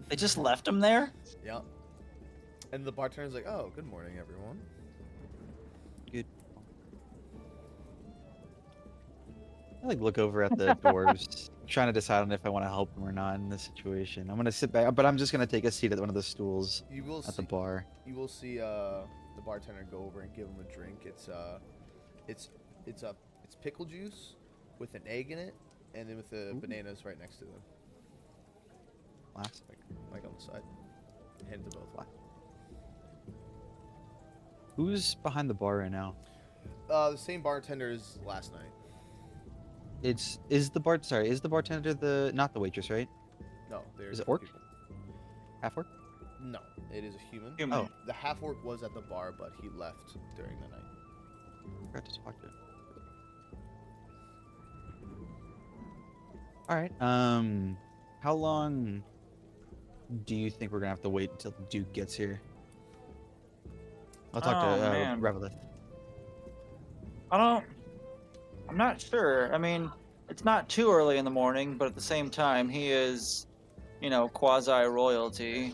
They just left him there. Yep. And the bartender's like, "Oh, good morning, everyone." Good. I like look over at the dwarves, trying to decide on if I want to help them or not in this situation. I'm gonna sit back, but I'm just gonna take a seat at one of the stools You will at see. the bar. You will see the bartender go over and give him a drink. It's pickle juice with an egg in it, and then with the bananas right next to them, Last. like on the side. Hand it to both. Who's behind the bar right now? The same bartender as last night. Is the bartender not the waitress, right? No, there's Is it two orc? people. Half orc? No, it is a human. Human. Oh. The half orc was at the bar, but he left during the night. Forgot to talk to him. All right. How long do you think we're gonna have to wait until the Duke gets here? I'll talk Oh, to man. Revelith. I'm not sure. I mean, it's not too early in the morning, but at the same time, he is, quasi royalty.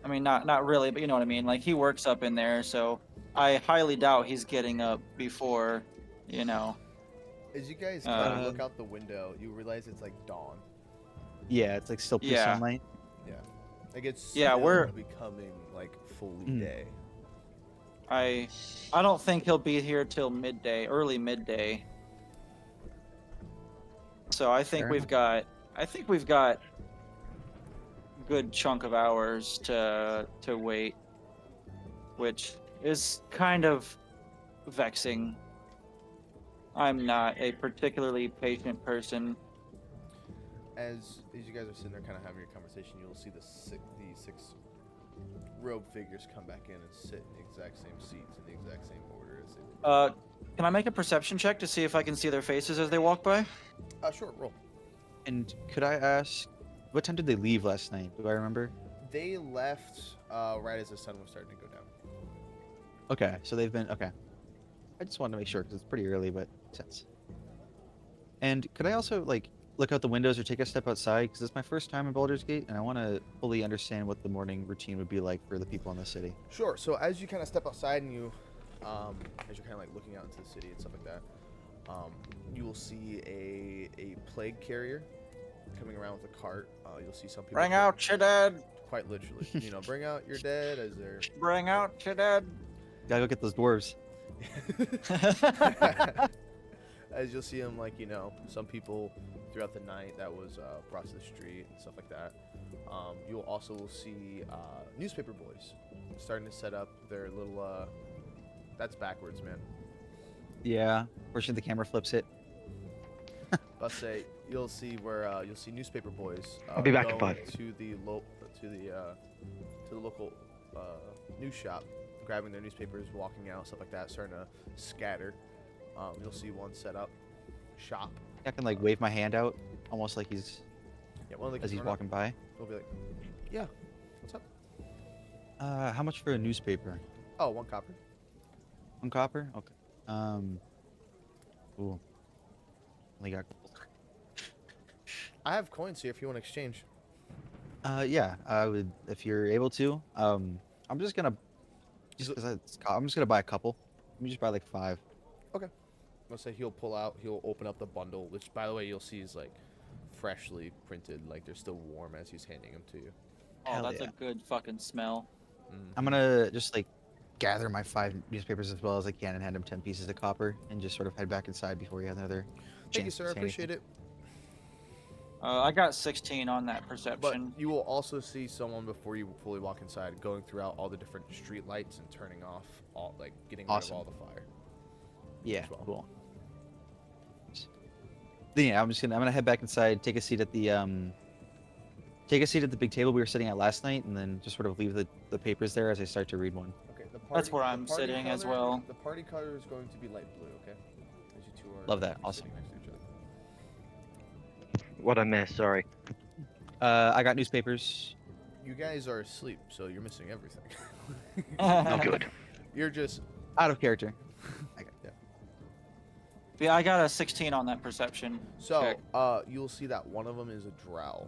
I mean, not really, but you know what I mean. Like he works up in there, so I highly doubt he's getting up before, you know. As you guys kind of Uh, look out the window, you realize it's like dawn. Yeah, it's like still Yeah. pre-sunlight. Yeah. Like it's Yeah, still we're- becoming like fully Mm. day. I don't think he'll be here till midday, early midday. So I think Fair we've got good chunk of hours to wait, which is kind of vexing. I'm not a particularly patient person. As you guys are sitting there kind of having your conversation, you'll see the six robed figures come back in and sit in the exact same seats in the exact same order as they. Can I make a perception check to see if I can see their faces as they walk by? Sure, roll. And could I ask, what time did they leave last night? Do I remember? They left right as the sun was starting to go down. Okay, so they've been okay. I just wanted to make sure because it's pretty early, but makes sense. And could I also like look out the windows or take a step outside because it's my first time in Baldur's Gate, and I want to fully understand what the morning routine would be like for the people in the city. Sure. So as you kind of step outside and you, as you're kind of like looking out into the city and stuff like that, you will see a plague carrier coming around with a cart. You'll see some people. Bring out your dead. Quite literally, bring out your dead as they're. Bring out your dead. Gotta go get those dwarves. As you'll see them, like some people throughout the night that was brought to the street and stuff like that. You'll also see newspaper boys starting to set up their little. That's backwards, man. Yeah, fortunately the camera flips it. Let's say you'll see where you'll see newspaper boys. I'll be back in going 5. to the local news shop, grabbing their newspapers, walking out, stuff like that, starting to scatter. You'll see one set up shop. I can like wave my hand out, almost like he's Yeah, one of the as he's walking by. He'll be like, "Yeah, what's up?" How much for a newspaper? Oh, 1 copper. 1 copper? Okay. Ooh. Only got gold. I have coins here if you want to exchange. Yeah, I would if you're able to. I'm just gonna I'm just gonna buy a couple. Let me just buy like 5. Let's say he'll open up the bundle, which by the way you'll see is like freshly printed, like they're still warm as he's handing them to you. Oh, Hell that's yeah. a good fucking smell. I'm gonna just like gather my 5 newspapers as well as I can and hand him 10 pieces of copper and just sort of head back inside before he has another Thank you, chance sir. to I say appreciate anything. it. I got 16 on that But perception. you will also see someone before you fully walk inside going throughout all the different street lights and turning off all, like getting rid of Awesome. all the fire. Yeah, as well. cool. Then yeah, I'm gonna head back inside, take a seat at the big table we were sitting at last night, and then just sort of leave the papers there as I start to read one. Okay, That's where I'm sitting as well. The party color is going to be light blue. Okay, as you two are Love that, awesome. sitting next to each other. What I missed, sorry. I got newspapers. You guys are asleep, so you're missing everything. Oh, good. You're just Out of character. Yeah, I got a 16 on that perception. so. check. You'll see that one of them is a drow.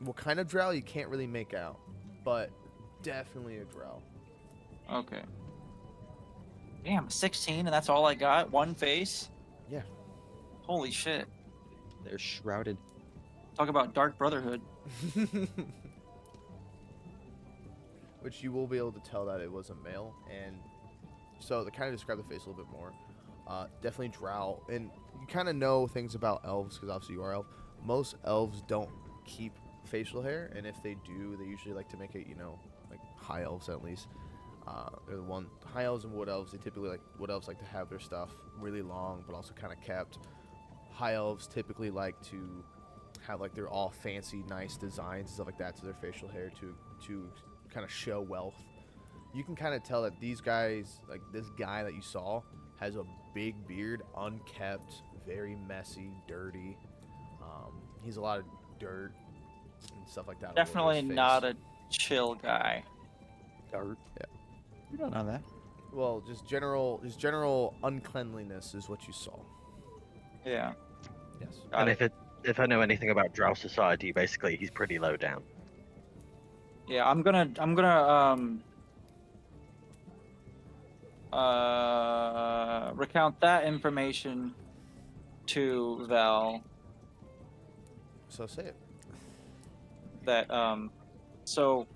What kind of drow you can't really make out, but definitely a drow. Okay. Damn, 16 and that's all I got? One face? Yeah. Holy shit. They're shrouded. Talk about Dark Brotherhood. Which you will be able to tell that it was a male, and so to kind of describe the face a little bit more, definitely drow, and you kind of know things about elves because obviously you are elf. Most elves don't keep facial hair, and if they do, they usually like to make it, like high elves at least. They're the one high elves and wood elves. They typically wood elves like to have their stuff really long, but also kind of kept. High elves typically like to have like they're all fancy, nice designs and stuff like that to their facial hair to kind of show wealth. You can kind of tell that these guys, like this guy that you saw, has a big beard, unkept, very messy, dirty. He's a lot of dirt and stuff like that. all over Definitely his face. not a chill guy. Dart. Yeah. You don't know that. Well, just general uncleanliness is what you saw. Yeah. Yes. Got And it. if I know anything about Drow society, basically he's pretty low down. Yeah, I'm gonna recount that information to Val. So say it. That so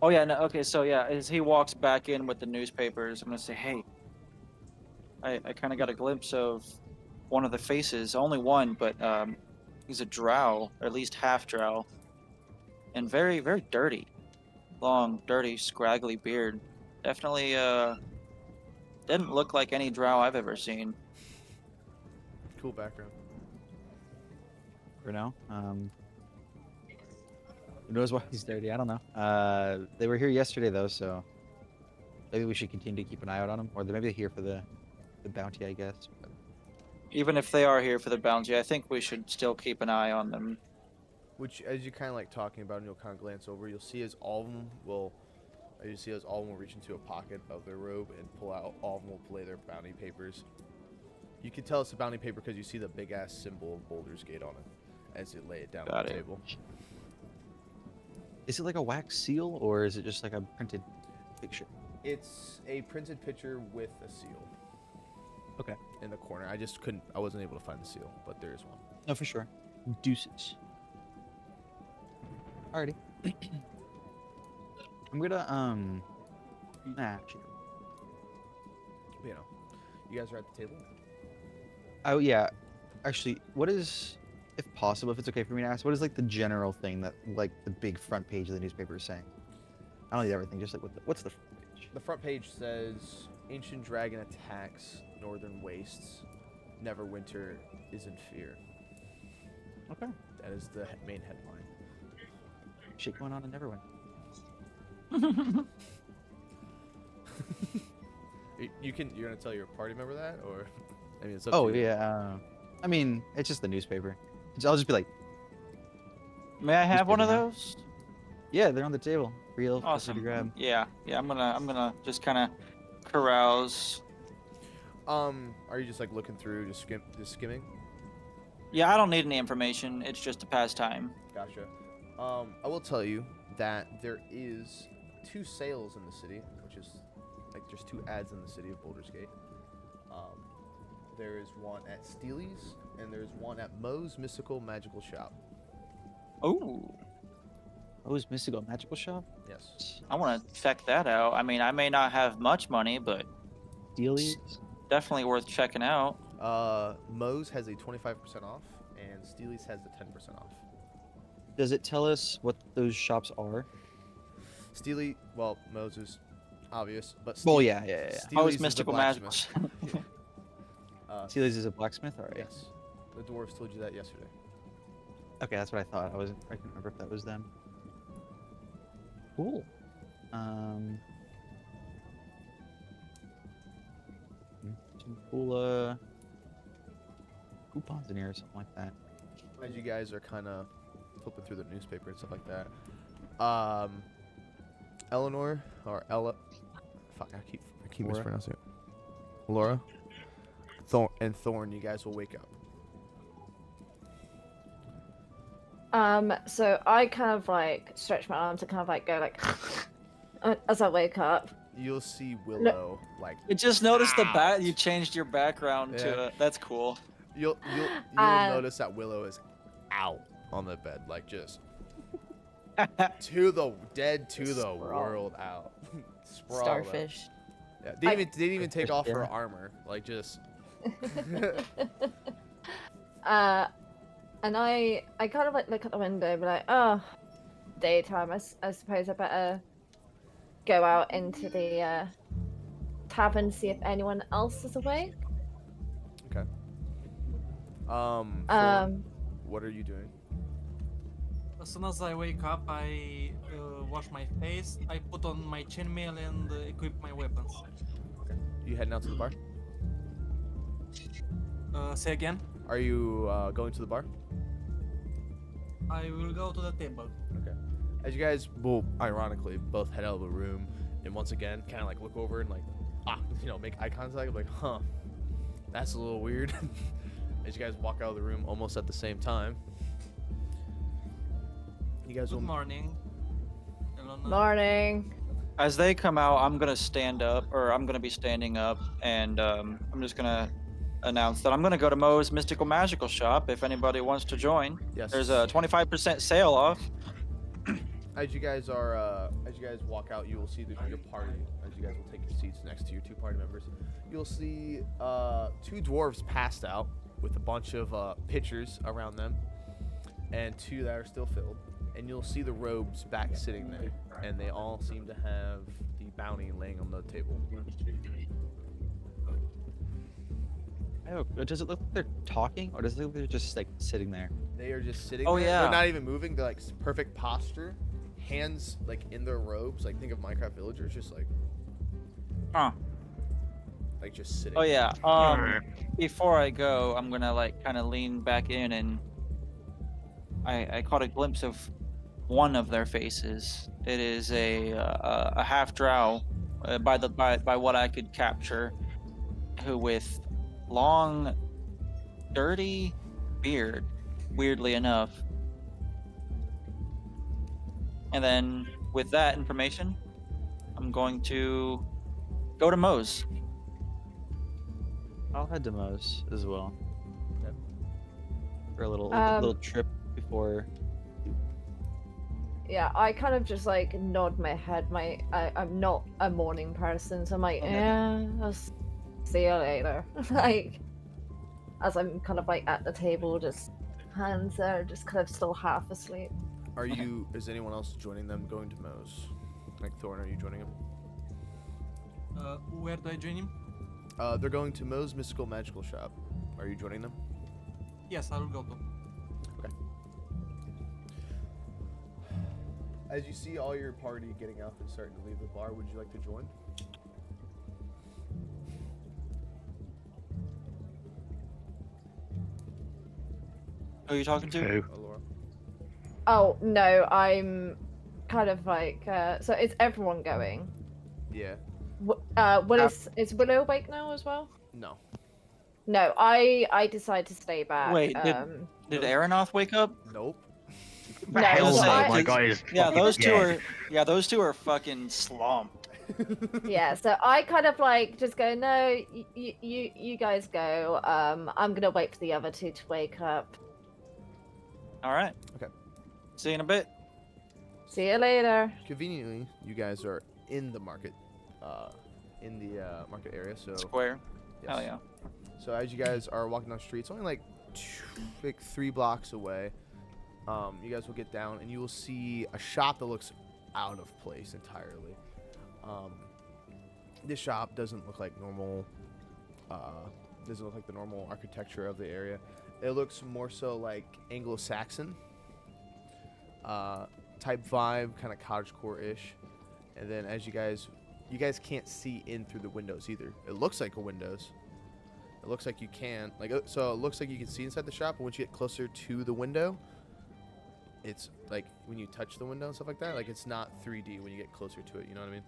oh yeah, no, okay, so yeah, as he walks back in with the newspapers, I'm gonna say, hey, I kind of got a glimpse of one of the faces, only one, but he's a drow, or at least half drow, and very, very dirty. Long, dirty, scraggly beard. Definitely didn't look like any drow I've ever seen. Cool background. For now. Who knows why he's dirty? I don't know. They were here yesterday though, so maybe we should continue to keep an eye out on them, or maybe they're here for the bounty, I guess. But Even if they are here for the bounty, I think we should still keep an eye on them. Which, as you're kind of like talking about, and you'll kind of glance over, you'll see as all of them will, reach into a pocket of their robe and pull out. All of them will play their bounty papers. You can tell it's a bounty paper because you see the big ass symbol of Boulder's Gate on it as they lay it down on Got the it. table. is it like a wax seal, or is it just like a printed picture? It's a printed picture with a seal. Okay. In the corner. I wasn't able to find the seal, but there is one. No, for sure. Deuces. Alrighty. I'm gonna actually. But, you know, you guys are at the table. Oh yeah, actually, what is, if possible, if it's okay for me to ask, what is like the general thing that like the big front page of the newspaper is saying? I don't need everything, just like what's the front page? The front page says, "Ancient dragon attacks northern wastes. Neverwinter is in fear." Okay. That is the main headline. Shit going on in Neverwinter. You're gonna tell your party member that, or I mean, it's up Oh to you. yeah. I mean, it's just the newspaper. I'll just be like, May I have one of Newspaper, those? yeah, they're on the table. Real easy to Awesome. grab. Yeah, I'm gonna just kind of carouse. Are you just like looking through, just skimming? Yeah, I don't need any information. It's just a pastime. Gotcha. I will tell you that there is 2 sales in the city, which is like there's 2 ads in the city of Boulder's Gate. There is one at Steely's, and there's one at Moe's Mystical Magical Shop. Ooh, Oh, is Mystical Magical Shop? Yes. I want to check that out. I mean, I may not have much money, but Dealies? definitely worth checking out. Moe's has a 25% off, and Steely's has the 10% off. Does it tell us what those shops are? Steely, well, Moe's is obvious, but Well, yeah. How Steely's is the mystical magic? blacksmith. Steely's is a blacksmith? Alright. Yes. The dwarves told you that yesterday. Okay, that's what I thought. I couldn't remember if that was them. Cool. Some cool coupons in here or something like that. As you guys are kind of flipping through the newspaper and stuff like that, Eleanor or Ella, fuck, I keep Laura. mispronouncing it. Laura, and Thorn, you guys will wake up. So I kind of like stretch my arms and kind of like go like as I wake up. You'll see Willow like You just noticed the bat. You changed your background Yeah. to that's cool. you'll notice that Willow is out on the bed, like just to the Sprawl. world out. Sprawled out. Starfish. Yeah, they didn't even take off her Yeah. armor, like just. And I kind of like look at the window and be like, oh, daytime. I suppose I better go out into the tavern, see if anyone else is awake. Okay. Thorn, what are you doing? As soon as I wake up, I wash my face, I put on my chainmail and equip my weapons. You heading out to the bar? Say again? Are you going to the bar? I will go to the table. Okay. As you guys will ironically both head out of the room and once again kind of like look over and like make eye contact, like, huh, that's a little weird. As you guys walk out of the room almost at the same time, you guys Good will. morning. Elona. Morning. As they come out, I'm gonna stand up, or I'm gonna be standing up, and I'm just gonna announce that I'm gonna go to Moe's Mystical Magical Shop if anybody wants to join. Yes. There's a 25% sale off. As you guys walk out, you will see your party. As you guys will take your seats next to your 2 party members, you'll see 2 dwarves passed out with a bunch of pitchers around them, and 2 that are still filled. And you'll see the robes back sitting there, and they all seem to have the bounty laying on the table. Oh, does it look like they're talking, or does it look like they're just like sitting there? They are just sitting Oh, there. yeah. They're not even moving. They're like perfect posture, hands like in their robes. Like think of Minecraft villagers, just like Huh. like just sitting. Oh yeah. Before I go, I'm gonna like kind of lean back in, and I caught a glimpse of one of their faces. It is a half drow, by what I could capture, who with long, dirty beard, weirdly enough. And then with that information, I'm going to go to Moe's. I'll head to Moe's as well. Okay. For a little Um, little trip before. Yeah, I kind of just like nod my head. I'm not a morning person, so I'm like, Okay. yeah, see you later. Like, as I'm kind of like at the table, just hands are just kind of still half asleep. Are you? Is anyone else joining them going to Moe's? Like Thorn, are you joining him? Where do I join him? They're going to Moe's Mystical Magical Shop. Are you joining them? Yes, I will go to. As you see all your party getting up and starting to leave the bar, would you like to join? Who are you talking to? Who? Laura? Oh no, I'm kind of like so is everyone going? Yeah. Is Willow awake now as well? No. No, I decide to stay back. Wait, did Aeronoth wake up? Nope. No, Hell so no, I- my guy is Yeah, fucking those two dead. those two are fucking slumped. Yeah, so I kind of like just go, no, you guys go. I'm gonna wait for the other 2 to wake up. All right. Okay. See you in a bit. See you later. Conveniently, you guys are in the market, market area. So Square. yes. Hell yeah. So as you guys are walking down the street, it's only like 3 blocks away. You guys will get down and you will see a shop that looks out of place entirely. This shop doesn't look like normal. Doesn't look like the normal architecture of the area. It looks more so like Anglo-Saxon type vibe, kind of cottagecore-ish. And then as you guys can't see in through the windows either. It looks like a windows. It looks like you can so it looks like you can see inside the shop, but once you get closer to the window, it's like when you touch the window and stuff like that, like it's not 3D when you get closer to it. You know what I mean?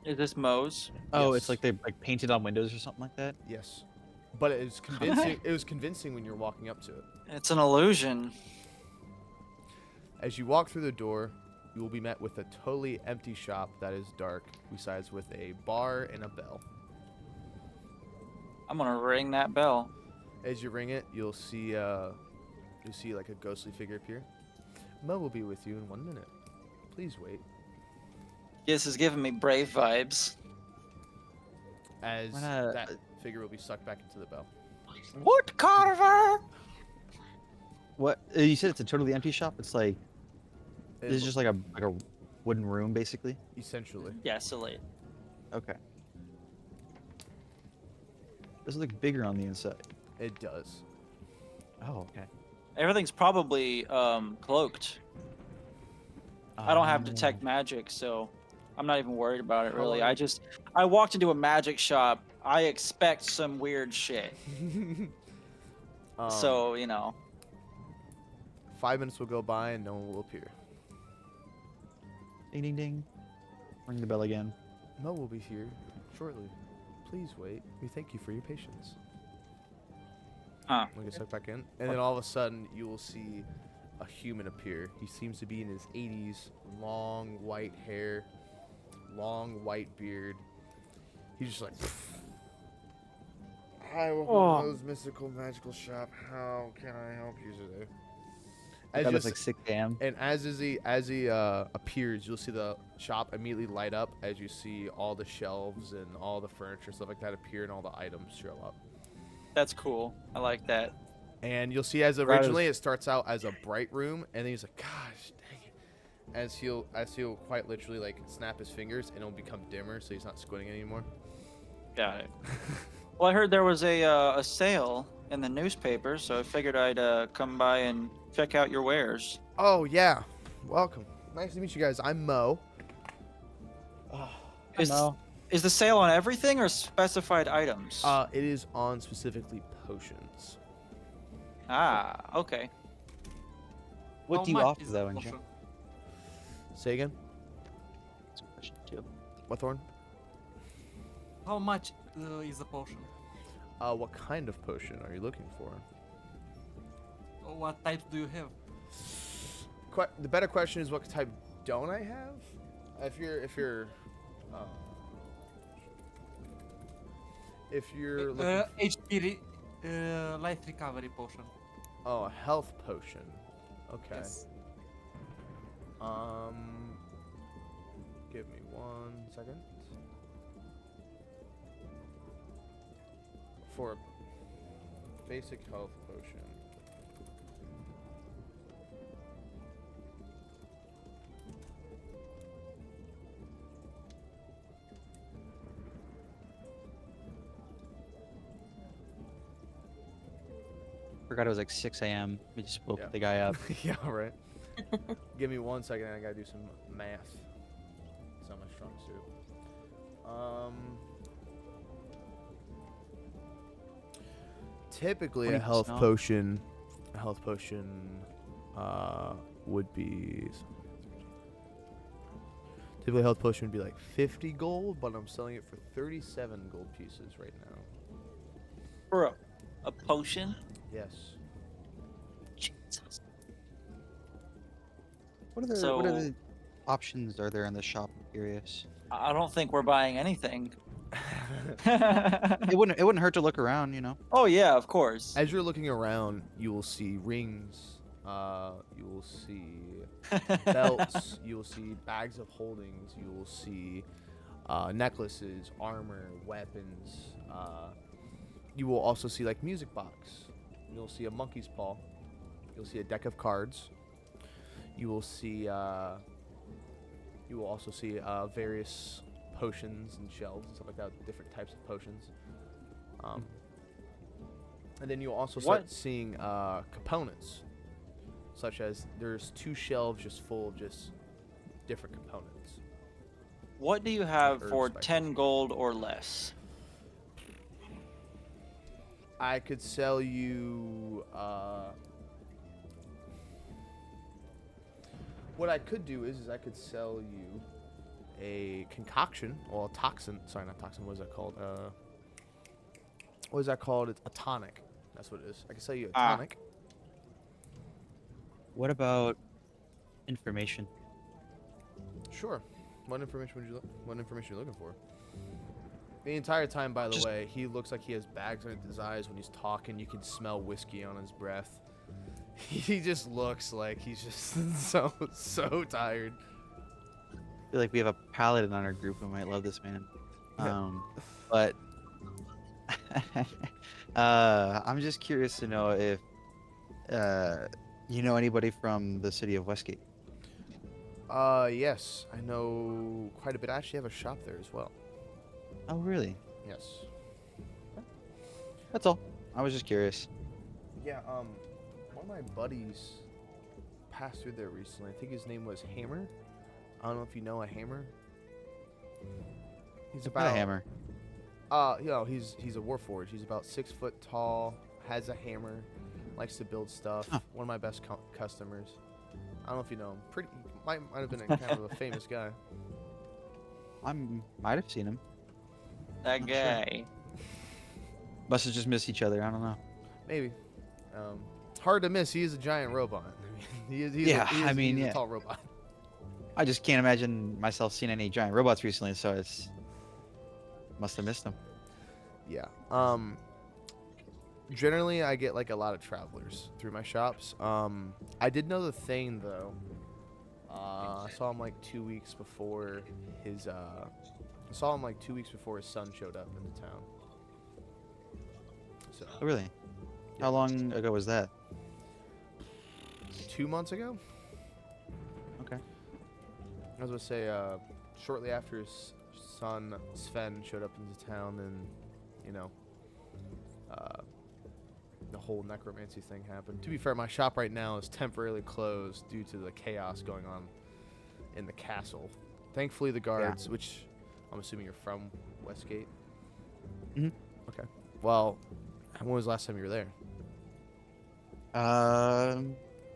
Is this Moe's? Oh, Yes. it's like they like painted on windows or something like that. Yes. But it was convincing. It was convincing when you're walking up to it. It's an illusion. As you walk through the door, you will be met with a totally empty shop that is dark, besides with a bar and a bell. I'm gonna ring that bell. As you ring it, you'll see like a ghostly figure appear. Mo will be with you in 1 minute. Please wait. This is giving me Brave vibes. As Wanna- that figure will be sucked back into the bell. What, Carver? What you said? It's a totally empty shop. It's like It this is just like a wooden room basically. essentially. Yeah, silly. Okay. This looks bigger on the inside. It does. Oh, okay. Everything's probably cloaked. I don't have detect magic, so I'm not even worried about it How really. long- I walked into a magic shop. I expect some weird shit. So, you know. 5 minutes will go by and no one will appear. Ding ding ding. Ring the bell again. Mo will be here shortly. Please wait. We thank you for your patience. Huh. We'll get sucked back in, and then all of a sudden you will see a human appear. He seems to be in his 80s, long white hair, long white beard. He's just like, "Hi, welcome to Mo's Mystical Magical Shop. How can I help you today?" That looks like 6 a.m. And as he appears, you'll see the shop immediately light up as you see all the shelves and all the furniture, stuff like that appear, and all the items show up. That's cool. I like that. And you'll see, as originally it starts out as a bright room, and then he's like, "Gosh, dang it!" As he'll quite literally like snap his fingers, and it'll become dimmer, so he's not squinting anymore. Got it. Well, I heard there was a sale in the newspaper, so I figured I'd come by and check out your wares. Oh yeah, welcome. Nice to meet you guys. I'm Mo. Is the sale on everything or specified items? It is on specifically potions. Ah, okay. What How do you much offer is though, the in potion? general? Say again. That's a question too. What, Thorn? How much is the potion? What kind of potion are you looking for? What types do you have? The better question is, what type don't I have? If you're looking HP life recovery potion. oh, a health potion. Okay. Yes. Give me 1 second. For a basic health potion. Forgot it was like 6 a.m. We just woke Yeah. the guy up. Yeah, right. Give me 1 second, I gotta do some math. It's not my strong suit. Typically a health 20% off. potion would be typically a health potion would be like 50 gold, but I'm selling it for 37 gold pieces right now. For a potion? Yes. Jesus. What other So- options are there in the shop? I'm curious. I don't think we're buying anything. It wouldn't hurt to look around, you know. Oh yeah, of course. As you're looking around, you will see rings, you will see belts, you will see bags of holdings, you will see necklaces, armor, weapons. You will also see like music box. You'll see a monkey's paw. You'll see a deck of cards. You will see. You will also see various potions and shelves and stuff like that, different types of potions. And then you'll also start seeing components, such as there's 2 shelves just full of just different components. What do you have Herb for spices. 10 gold or less? I could sell you. What I could do is I could sell you a concoction, or a toxin. Sorry, not toxin. What is that called? What is that called? It's a tonic. That's what it is. I can sell you a tonic. What about information? Sure. What information would you look? What information are you looking for? The entire time, by the way, he looks like he has bags under his eyes when he's talking. You can smell whiskey on his breath. He just looks like he's just so tired. I feel like we have a paladin on our group who might love this man. But I'm just curious to know if you know anybody from the city of Westgate. Yes, I know quite a bit. I actually have a shop there as well. Oh, really? Yes. That's all. I was just curious. Yeah, one of my buddies passed through there recently. I think his name was Hammer. I don't know if you know a Hammer. He's About a hammer. You know, he's a warforged. He's about 6 foot tall, has a hammer, likes to build stuff. Huh. One of my best customers. I don't know if you know him. Might have been a kind of a famous guy. I might have seen him. That Not sure. guy. Must have just missed each other. I don't know. Maybe. Hard to miss. He is a giant robot. I mean, Yeah, I mean, he's a yeah. tall robot. I just can't imagine myself seeing any giant robots recently, so it's must have missed them. Yeah. Generally, I get like a lot of travelers through my shops. I did know the thing though. I saw him like 2 weeks before his. I saw him like 2 weeks before his son showed up into town. So Oh, really? Yeah. How long ago was that? 2 months ago. Okay. I was gonna say, shortly after his son Sven showed up into town, and you know, the whole necromancy thing happened. To be fair, my shop right now is temporarily closed due to the chaos going on in the castle. Thankfully, the guards, which I'm assuming you're from Westgate. Mhm. Okay. Well, when was the last time you were there?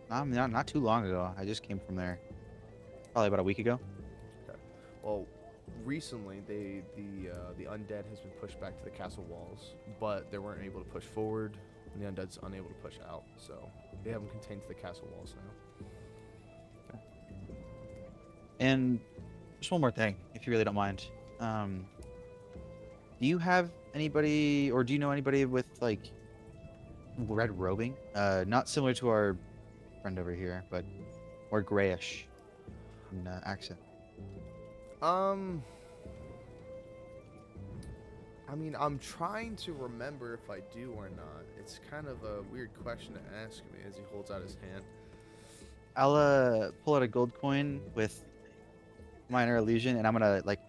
Not too long ago. I just came from there. Probably about a week ago. Okay. Well, recently the undead has been pushed back to the castle walls, but they weren't able to push forward, and the undead's unable to push out, so they have them contained to the castle walls now. And just one more thing, if you really don't mind. Do you have anybody, or do you know anybody with like red robing? Not similar to our friend over here, but more grayish in accent. I mean, I'm trying to remember if I do or not. It's kind of a weird question to ask me as he holds out his hand. I'll pull out a gold coin with minor illusion, and I'm gonna like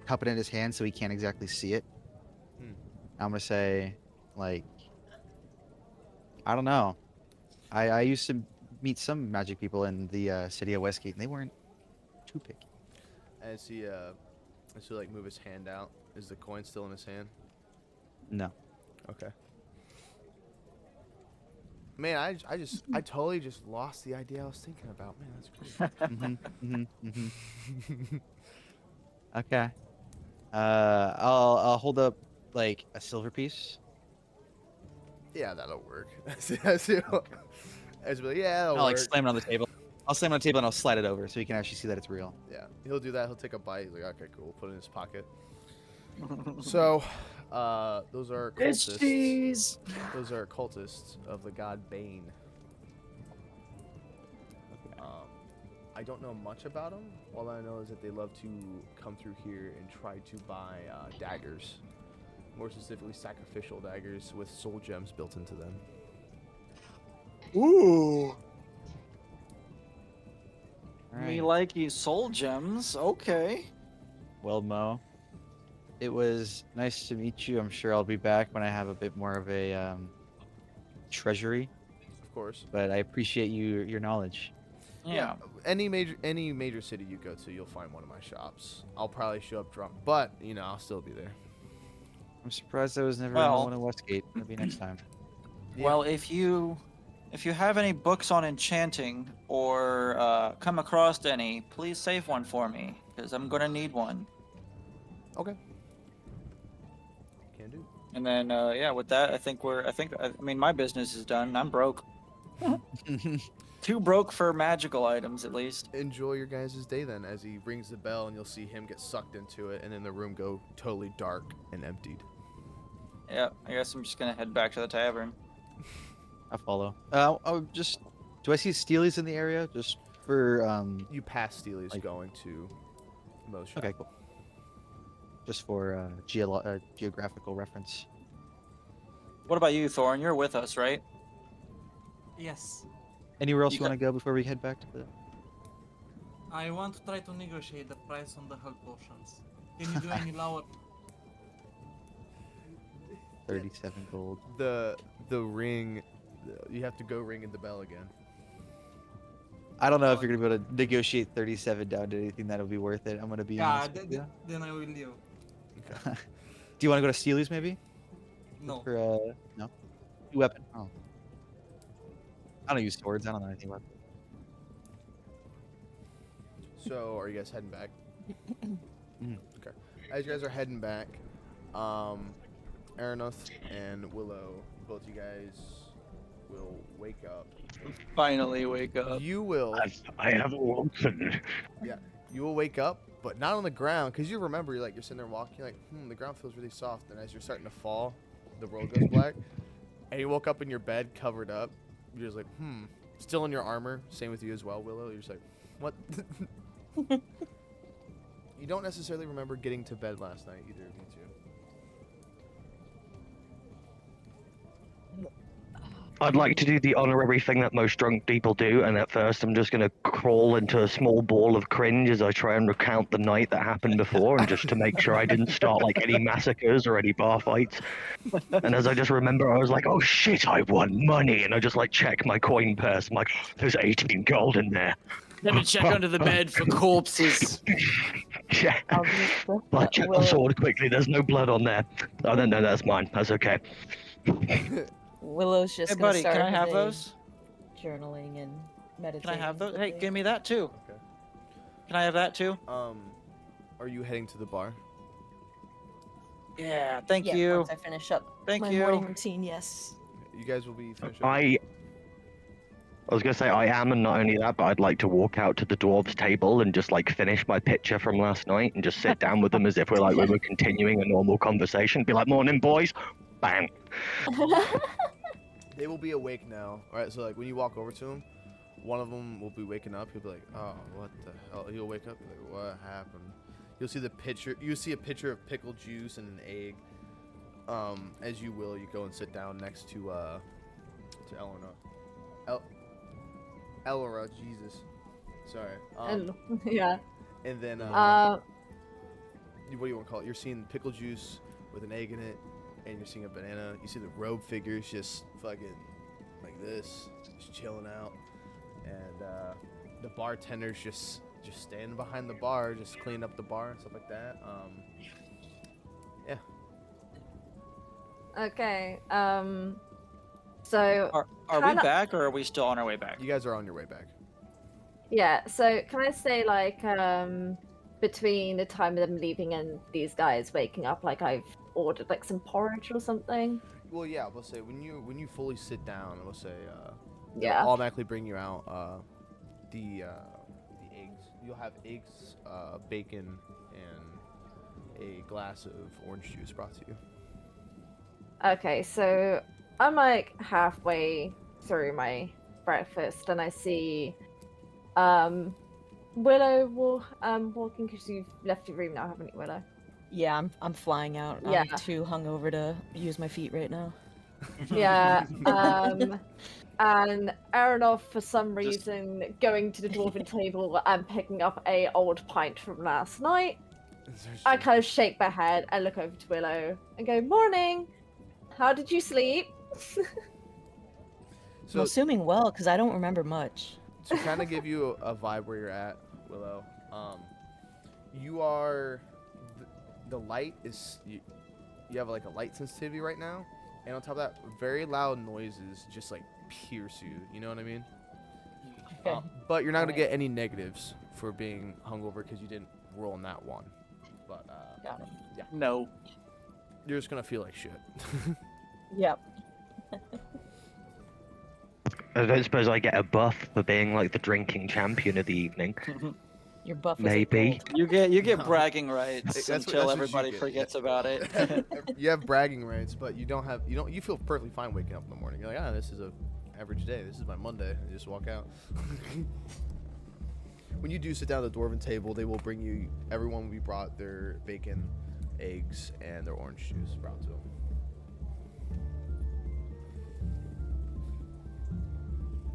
cup it in his hand so he can't exactly see it. I'm gonna say, like, I don't know. I used to meet some magic people in the city of Westgate, and they weren't too picky. As he like move his hand out, is the coin still in his hand? No. Okay. Man, I totally just lost the idea I was thinking about. Man, that's great. Okay. I'll hold up like a silver piece. Yeah, that'll work. Yeah, that'll I'll like work. slam it on the table. I'll slam it on the table and I'll slide it over so he can actually see that it's real. Yeah, he'll do that. He'll take a bite. He's like, okay, cool. Put it in his pocket. So, those are It's cultists. cheese. Those are cultists of the god Bane. I don't know much about them. All I know is that they love to come through here and try to buy daggers. More specifically, sacrificial daggers with soul gems built into them. Ooh. All Me right. like you soul gems. Okay. Well, Mo, it was nice to meet you. I'm sure I'll be back when I have a bit more of a treasury, Of course. but I appreciate your knowledge. Yeah. Any major city you go to, you'll find one of my shops. I'll probably show up drunk, but you know I'll still be there. I'm surprised I was never in Well- the one in Westgate. Maybe next time. Yeah. Well, if you have any books on enchanting or come across any, please save one for me because I'm gonna need one. Okay. Can do. And then yeah, with that, I mean my business is done. I'm broke. Too broke for magical items, at least. Enjoy your guys' day then, as he rings the bell, and you'll see him get sucked into it, and then the room go totally dark and emptied. Yeah, I guess I'm just gonna head back to the tavern. I follow. Do I see Steelies in the area? Just for You pass Steely's Like- going to Mo's shop. Okay, cool. Just for geographical reference. What about you, Thorn? You're with us, right? Yes. Anywhere else You you want to go before we head back to the? I want to try to negotiate the price on the hug potions. Can you do any lower? 37 gold. The ring, you have to go ringing the bell again. I don't know if you're gonna be able to negotiate 37 down to anything that'll be worth it. I'm gonna be Yeah, honest with you. then I will leave. Okay. Do you want to go to Steely's maybe? No. For no. Weapon. Oh. I don't use swords. I don't know anything about. So, are you guys heading back? Mhm. Okay. As you guys are heading back, Aranoth and Willow, both you guys will wake up. Finally wake up. You will. I have awoken. Yeah, you will wake up, but not on the ground, because you remember, you're sitting there walking, you're like, the ground feels really soft, and as you're starting to fall, the world goes black, and you woke up in your bed covered up, you're just like, still in your armor, same with you as well, Willow, you're just like, what? You don't necessarily remember getting to bed last night, either of you two. I'd like to do the honorary thing that most drunk people do, and at first I'm just going to crawl into a small ball of cringe as I try and recount the night that happened before, and just to make sure I didn't start like any massacres or any bar fights. And as I just remember, I was like, oh shit, I won money, and I just like check my coin purse. I'm like, there's 18 gold in there. Let me check under the bed for corpses. Yeah. I check my sword quickly, there's no blood on there. Oh, no, that's mine, that's okay. Willow's just Hey, gonna buddy, start can I her have day those? journaling and meditating. Can I have those? Hey, quickly. give me that too. Okay. Can I have that too? Are you heading to the bar? Yeah, thank Yeah, you. once I finish up Thank my you. morning routine, yes. You guys will be finished up? I was gonna say I am, and not only that, but I'd like to walk out to the dwarves' table and just like finish my picture from last night and just sit down with them as if we were continuing a normal conversation. Be like, "Morning, boys." Bang. They will be awake now. All right, so like when you walk over to them, one of them will be waking up. He'll be like, "Oh, what the hell?" He'll wake up, be like, "What happened?" You'll see the picture. You see a picture of pickle juice and an egg. As you will, you go and sit down next to Eleanor. Elora, Jesus. Sorry. Yeah. And then what do you want to call it? You're seeing pickle juice with an egg in it, and you're seeing a banana. You see the robe figures just fucking like this, just chilling out, and the bartender's just standing behind the bar, just cleaning up the bar and stuff like that. Yeah. Okay. So Are we kinda- back, or are we still on our way back? You guys are on your way back. yeah. So can I say like between the time of them leaving and these guys waking up, like I've ordered like some porridge or something? Well, yeah. We'll say when you fully sit down, we'll say Yeah. they'll automatically bring you out the eggs. You'll have eggs, bacon, and a glass of orange juice brought to you. Okay, so I'm like halfway through my breakfast and I see Willow walking, because you've left your room now, haven't you, Willow? Yeah, I'm flying out. Yeah. I'm too hungover to use my feet right now. Yeah. And Aronoff, for some Just- reason, going to the dwarven table and picking up a old pint from last night. I kind of shake my head and look over to Willow and go, "Morning. How did you sleep?" I'm assuming well, because I don't remember much. To kind of give you a vibe where you're at, Willow, you are the light is you have like a light sensitivity right now, and on top of that, very loud noises just like pierce you. You know what I mean? Okay. But you're not gonna get any negatives for being hungover because you didn't roll on that one. But Got it. No. you're just gonna feel like shit. Yep. I don't suppose I get a buff for being like the drinking champion of the evening. Your buff is Maybe. You get bragging rights That's what until you everybody get, forgets yeah. about it. You have bragging rights, but you feel perfectly fine waking up in the morning. You're like, this is a average day. This is my Monday. And you just walk out. When you do sit down at the dwarven table, they will bring you. Everyone will be brought their bacon, eggs, and their orange juice brought to them.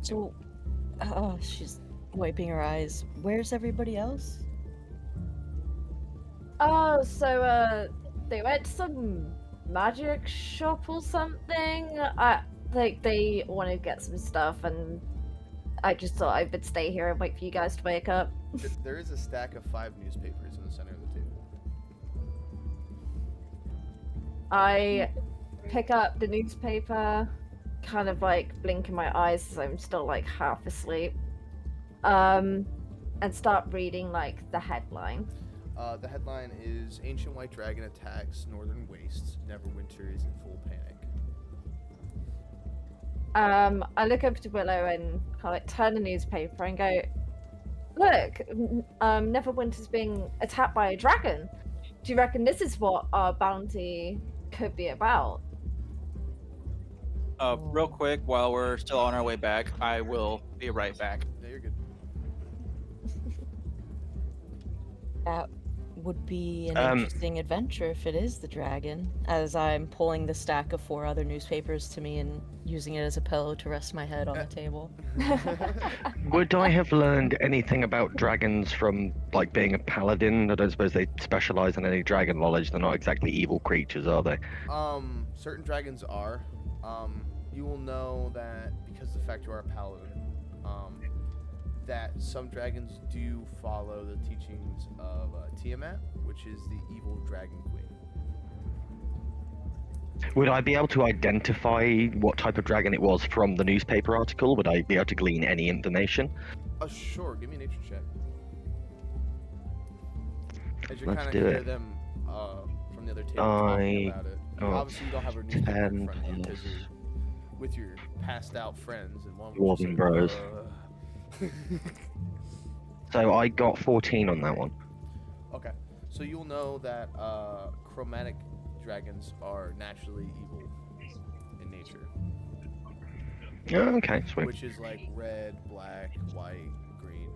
So, she's wiping her eyes. Where's everybody else? Oh, so they went to some magic shop or something. I like they want to get some stuff, and I just thought I would stay here and wait for you guys to wake up. There is a stack of 5 newspapers in the center of the table. I pick up the newspaper, kind of like blinking my eyes as I'm still like half asleep, and start reading like the headline. The headline is Ancient White Dragon Attacks Northern Wastes. Neverwinter is in full panic. I look over to Willow and kind of like turn the newspaper and go, "Look, Neverwinter's being attacked by a dragon. Do you reckon this is what our bounty could be about?" Real quick, while we're still on our way back, I will be right back. Yeah, you're good. That would be an Um, interesting adventure if it is the dragon, as I'm pulling the stack of 4 other newspapers to me and using it as a pillow to rest my head on the table. Would I have learned anything about dragons from, like, being a paladin? I don't suppose they specialize in any dragon knowledge. They're not exactly evil creatures, are they? Certain dragons are. You will know that because of the fact you are a paladin, that some dragons do follow the teachings of Tiamat, which is the evil dragon queen. Would I be able to identify what type of dragon it was from the newspaper article? Would I be able to glean any information? Sure. Give me a nature check. As you're Let's kind do of hear it. them from the other table talking about it. Obviously, you don't have a newspaper in 10 front of you because you're with your passed out friends and one Dwarven was just bros. like, So I got 14 on that one. Okay, so you'll know that chromatic dragons are naturally evil in nature, Oh, okay, sweet. which is like red, black, white, green.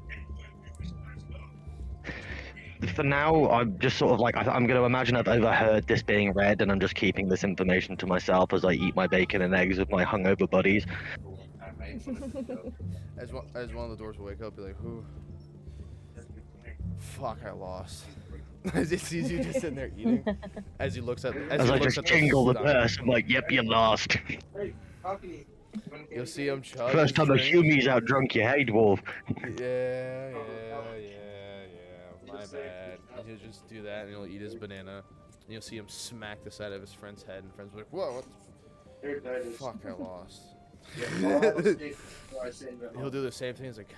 For now, I'm just sort of like, I'm going to imagine I've overheard this being read, and I'm just keeping this information to myself as I eat my bacon and eggs with my hungover buddies. As one of the doors will wake up, be like, "Who? Fuck, I lost." As he sees you just sitting there eating, as he looks at, As I just jingle the purse, I'm like, yep, you lost. You'll see him chug. First time a drink. humie's out drunk you, hey, dwarf. Yeah. My bad. And he'll just do that, and he'll eat his banana. And you'll see him smack the side of his friend's head, and friend's like, "Whoa, what the fuck, I lost." He'll do the same thing. He's like,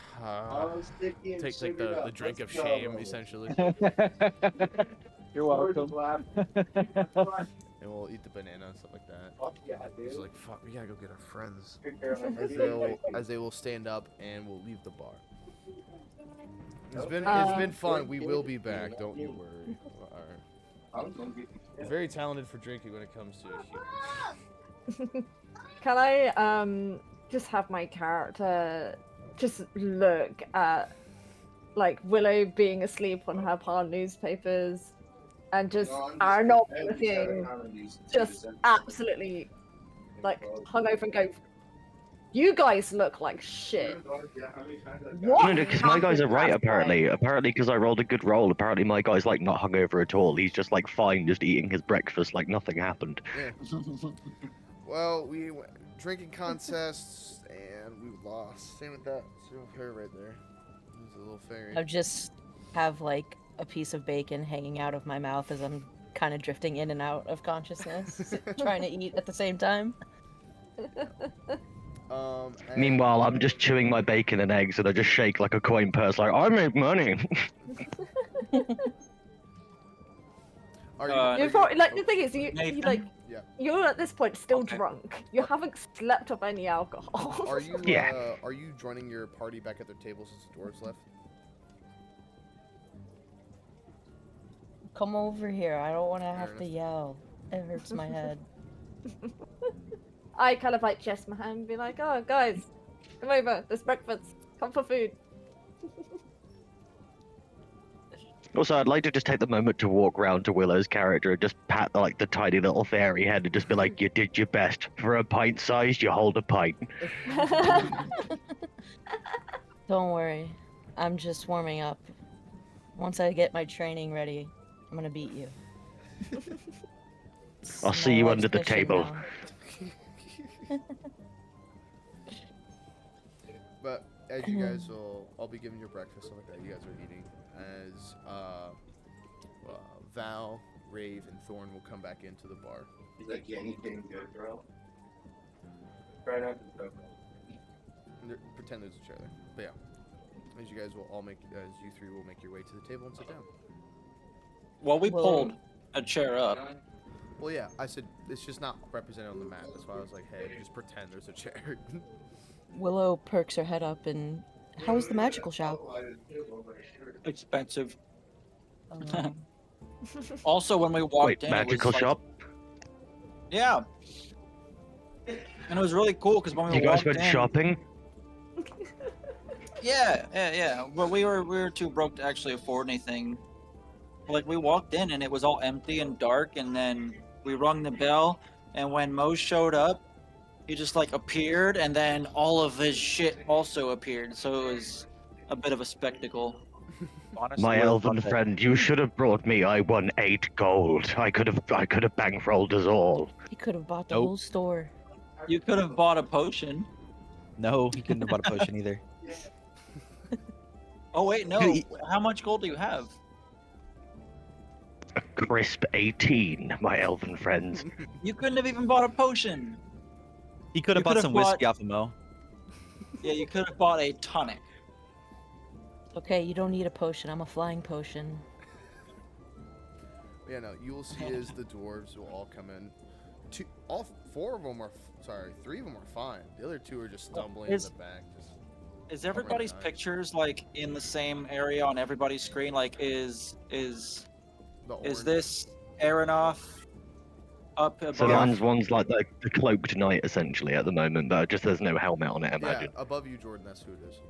takes like the drink of shame, essentially, You're welcome. and we'll eat the banana and stuff like that. He's like, "Fuck, we gotta go get our friends." As they will stand up and we'll leave the bar. It's been fun. We will be back. Don't you worry. We're very talented for drinking when it comes to humans. Can I just have my character just look at like Willow being asleep on her pile of newspapers and just are not looking just absolutely like hungover and go, "You guys look like shit." What? No, because my guys are right, happened last apparently. night? Apparently, because I rolled a good roll. Apparently, my guy's, like, not hungover at all. He's just, like, fine, just eating his breakfast like nothing happened. Yeah. Well, we went drinking contests and we lost. Same with that. Same with her right there. There's a little fairy. I just have like a piece of bacon hanging out of my mouth as I'm kind of drifting in and out of consciousness, trying to eat at the same time. And Meanwhile, I'm just chewing my bacon and eggs, and I just shake like a coin purse, like, I make money. Are You're probably, like the thing is, you Nathan? like Yeah. you're at this point still Okay. drunk. You haven't slept off any alcohol. Are you Yeah. are you joining your party back at their table since the dwarves left? Come over here. I don't want to have Fair to enough. yell. It hurts my head. I kind of like gesture my hand and be like, "Oh, guys, come over. There's breakfast. Come for food." Also, I'd like to just take the moment to walk round to Willow's character and just pat like the tiny little fairy head and just be like, you did your best. For a pint sized, you hold a pint. Don't worry. I'm just warming up. Once I get my training ready, I'm gonna beat you. I'll It's see my you life's under the mission table. now. But as you guys will, I'll be giving you breakfast, stuff like that. You guys are eating as Val, Rave, and Thorn will come back into the bar. He's like, yeah, he's getting good, bro. Right after the Pretend there's a chair there. But yeah, as you guys will all make, as you three will make your way to the table and sit down. Well, we Well- pulled a chair up. Well, yeah, I said it's just not represented on the map. That's why I was like, hey, just pretend there's a chair. Willow perks her head up and, how is the magical shop? Expensive. Um, Also, when we walked Wait, in, magical it was like, shop? yeah, and it was really cool because when we You guys walked went in, shopping? yeah. But we were too broke to actually afford anything. Like we walked in and it was all empty and dark, and then we rung the bell, and when Mo showed up, he just like appeared, and then all of his shit also appeared. So it was a bit of a spectacle. Honestly, My Will elven thought that- friend, you should have brought me. I won 8 gold. I could have bankrolled us all. he could have bought the Nope. whole store. You could have bought a potion. No, he couldn't have bought a potion either. Oh wait, no. Dude, How much gold do you have? A crisp 18, my elven friends. You couldn't have even bought a potion. He could You have bought could've some bought- whiskey off of Mo. Yeah, you could have bought a tonic. Okay, you don't need a potion. I'm a flying potion. Yeah, no, you will see as the dwarves will all come in. All 4 of them are, sorry, 3 of them are fine. The other 2 are just stumbling in is- the back. Just, Is everybody's nice. pictures like in the same area on everybody's screen? Like, is the is orange- this Aeronoth up above? So one's like the cloaked knight essentially at the moment, but just there's no helmet on it. I Yeah, imagine. above you, Jordan. That's who it is.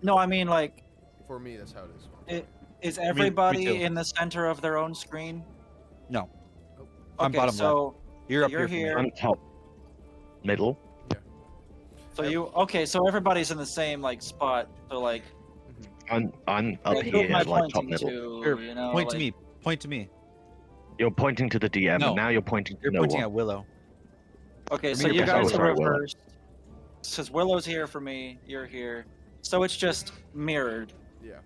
No, I mean like, For me, that's how it is. is me everybody too. in the center of their own screen? No. Nope. I'm Okay, bottom so You're up you're here. for me. here. I'm top, middle. So everybody's in the same like spot. So like, I'm up like, who here, am I like top pointing middle. to? Here, You know, point to like- me. Point to me. You're pointing to the DM, No. and now you're pointing to You're no pointing one. at Willow. Okay, For so me, you you're guys pointing are at Willow. reversed. Says Willow's here for me. You're here. So it's just mirrored. Yeah.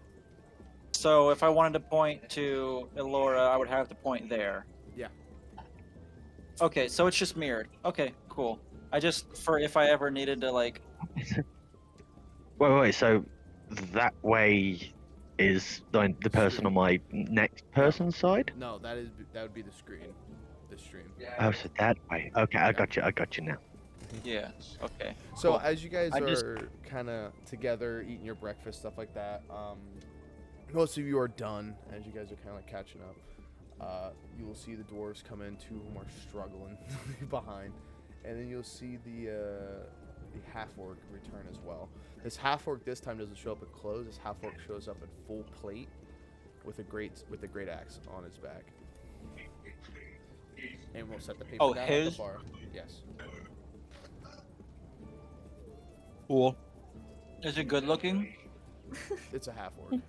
So if I wanted to point to Elora, I would have to point there. Yeah. Okay, so it's just mirrored. Okay, cool. I just for if I ever needed to like. Wait. So that way is the person on my next person's side? No, that would be the screen. The stream. Oh, so that way. Okay, I got you now. Yeah. Okay. So Cool. as you guys I just- are kind of together eating your breakfast, stuff like that, most of you are done as you guys are kind of like catching up. You will see the dwarves come in. 2 of them are struggling behind, and then you'll see the half orc return as well. This half orc this time doesn't show up at clothes. This half orc shows up at full plate with a great axe on his back. And we'll set the paper Oh, down at his? the bar. Yes. Cool. Is it good looking? It's a half orc.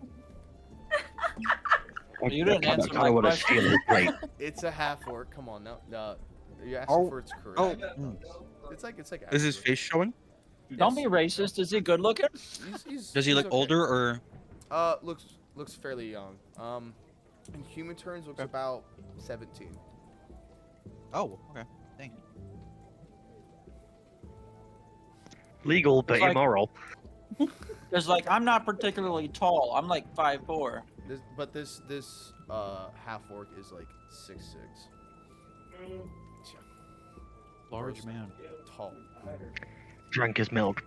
You didn't I answer kinda my wanna question. steal his plate. It's a half orc. Come on, no. You're asking Oh, for it's correct. oh, It's like Is his accurate. face showing? Don't be racist. Is he good looking? Does he he's look okay. older or? Looks fairly young. In human terms, looks about 17. Oh, okay. Dang. Legal but It's like- immoral. Because like I'm not particularly tall. I'm like 5'4". This half orc is like 6'6". Large Gross. man. Tall. Drank his milk.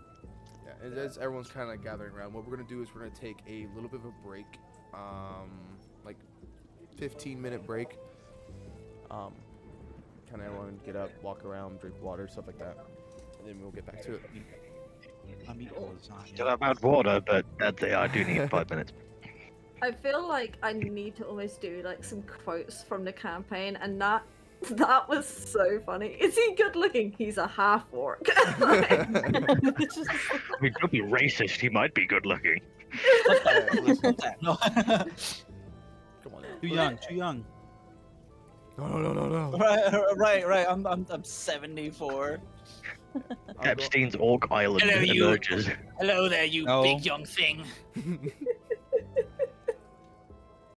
Yeah, and as everyone's kind of gathering around, what we're gonna do is we're gonna take a little bit of a break, like 15-minute break. Kind of everyone get up, walk around, drink water, stuff like that, and then we'll get back to it. I'm eating lasagna. Still about water, but that's it. I do need 5 minutes. I feel like I need to almost do like some quotes from the campaign, and that was so funny. Is he good looking? He's a half orc. It's just- I mean, don't be racist. He might be good looking. No. Come on. Too young. Too young. No. right. I'm 74. I'll go- Epstein's Orc Island Hello, you. emerges. Hello there, you No. big young thing.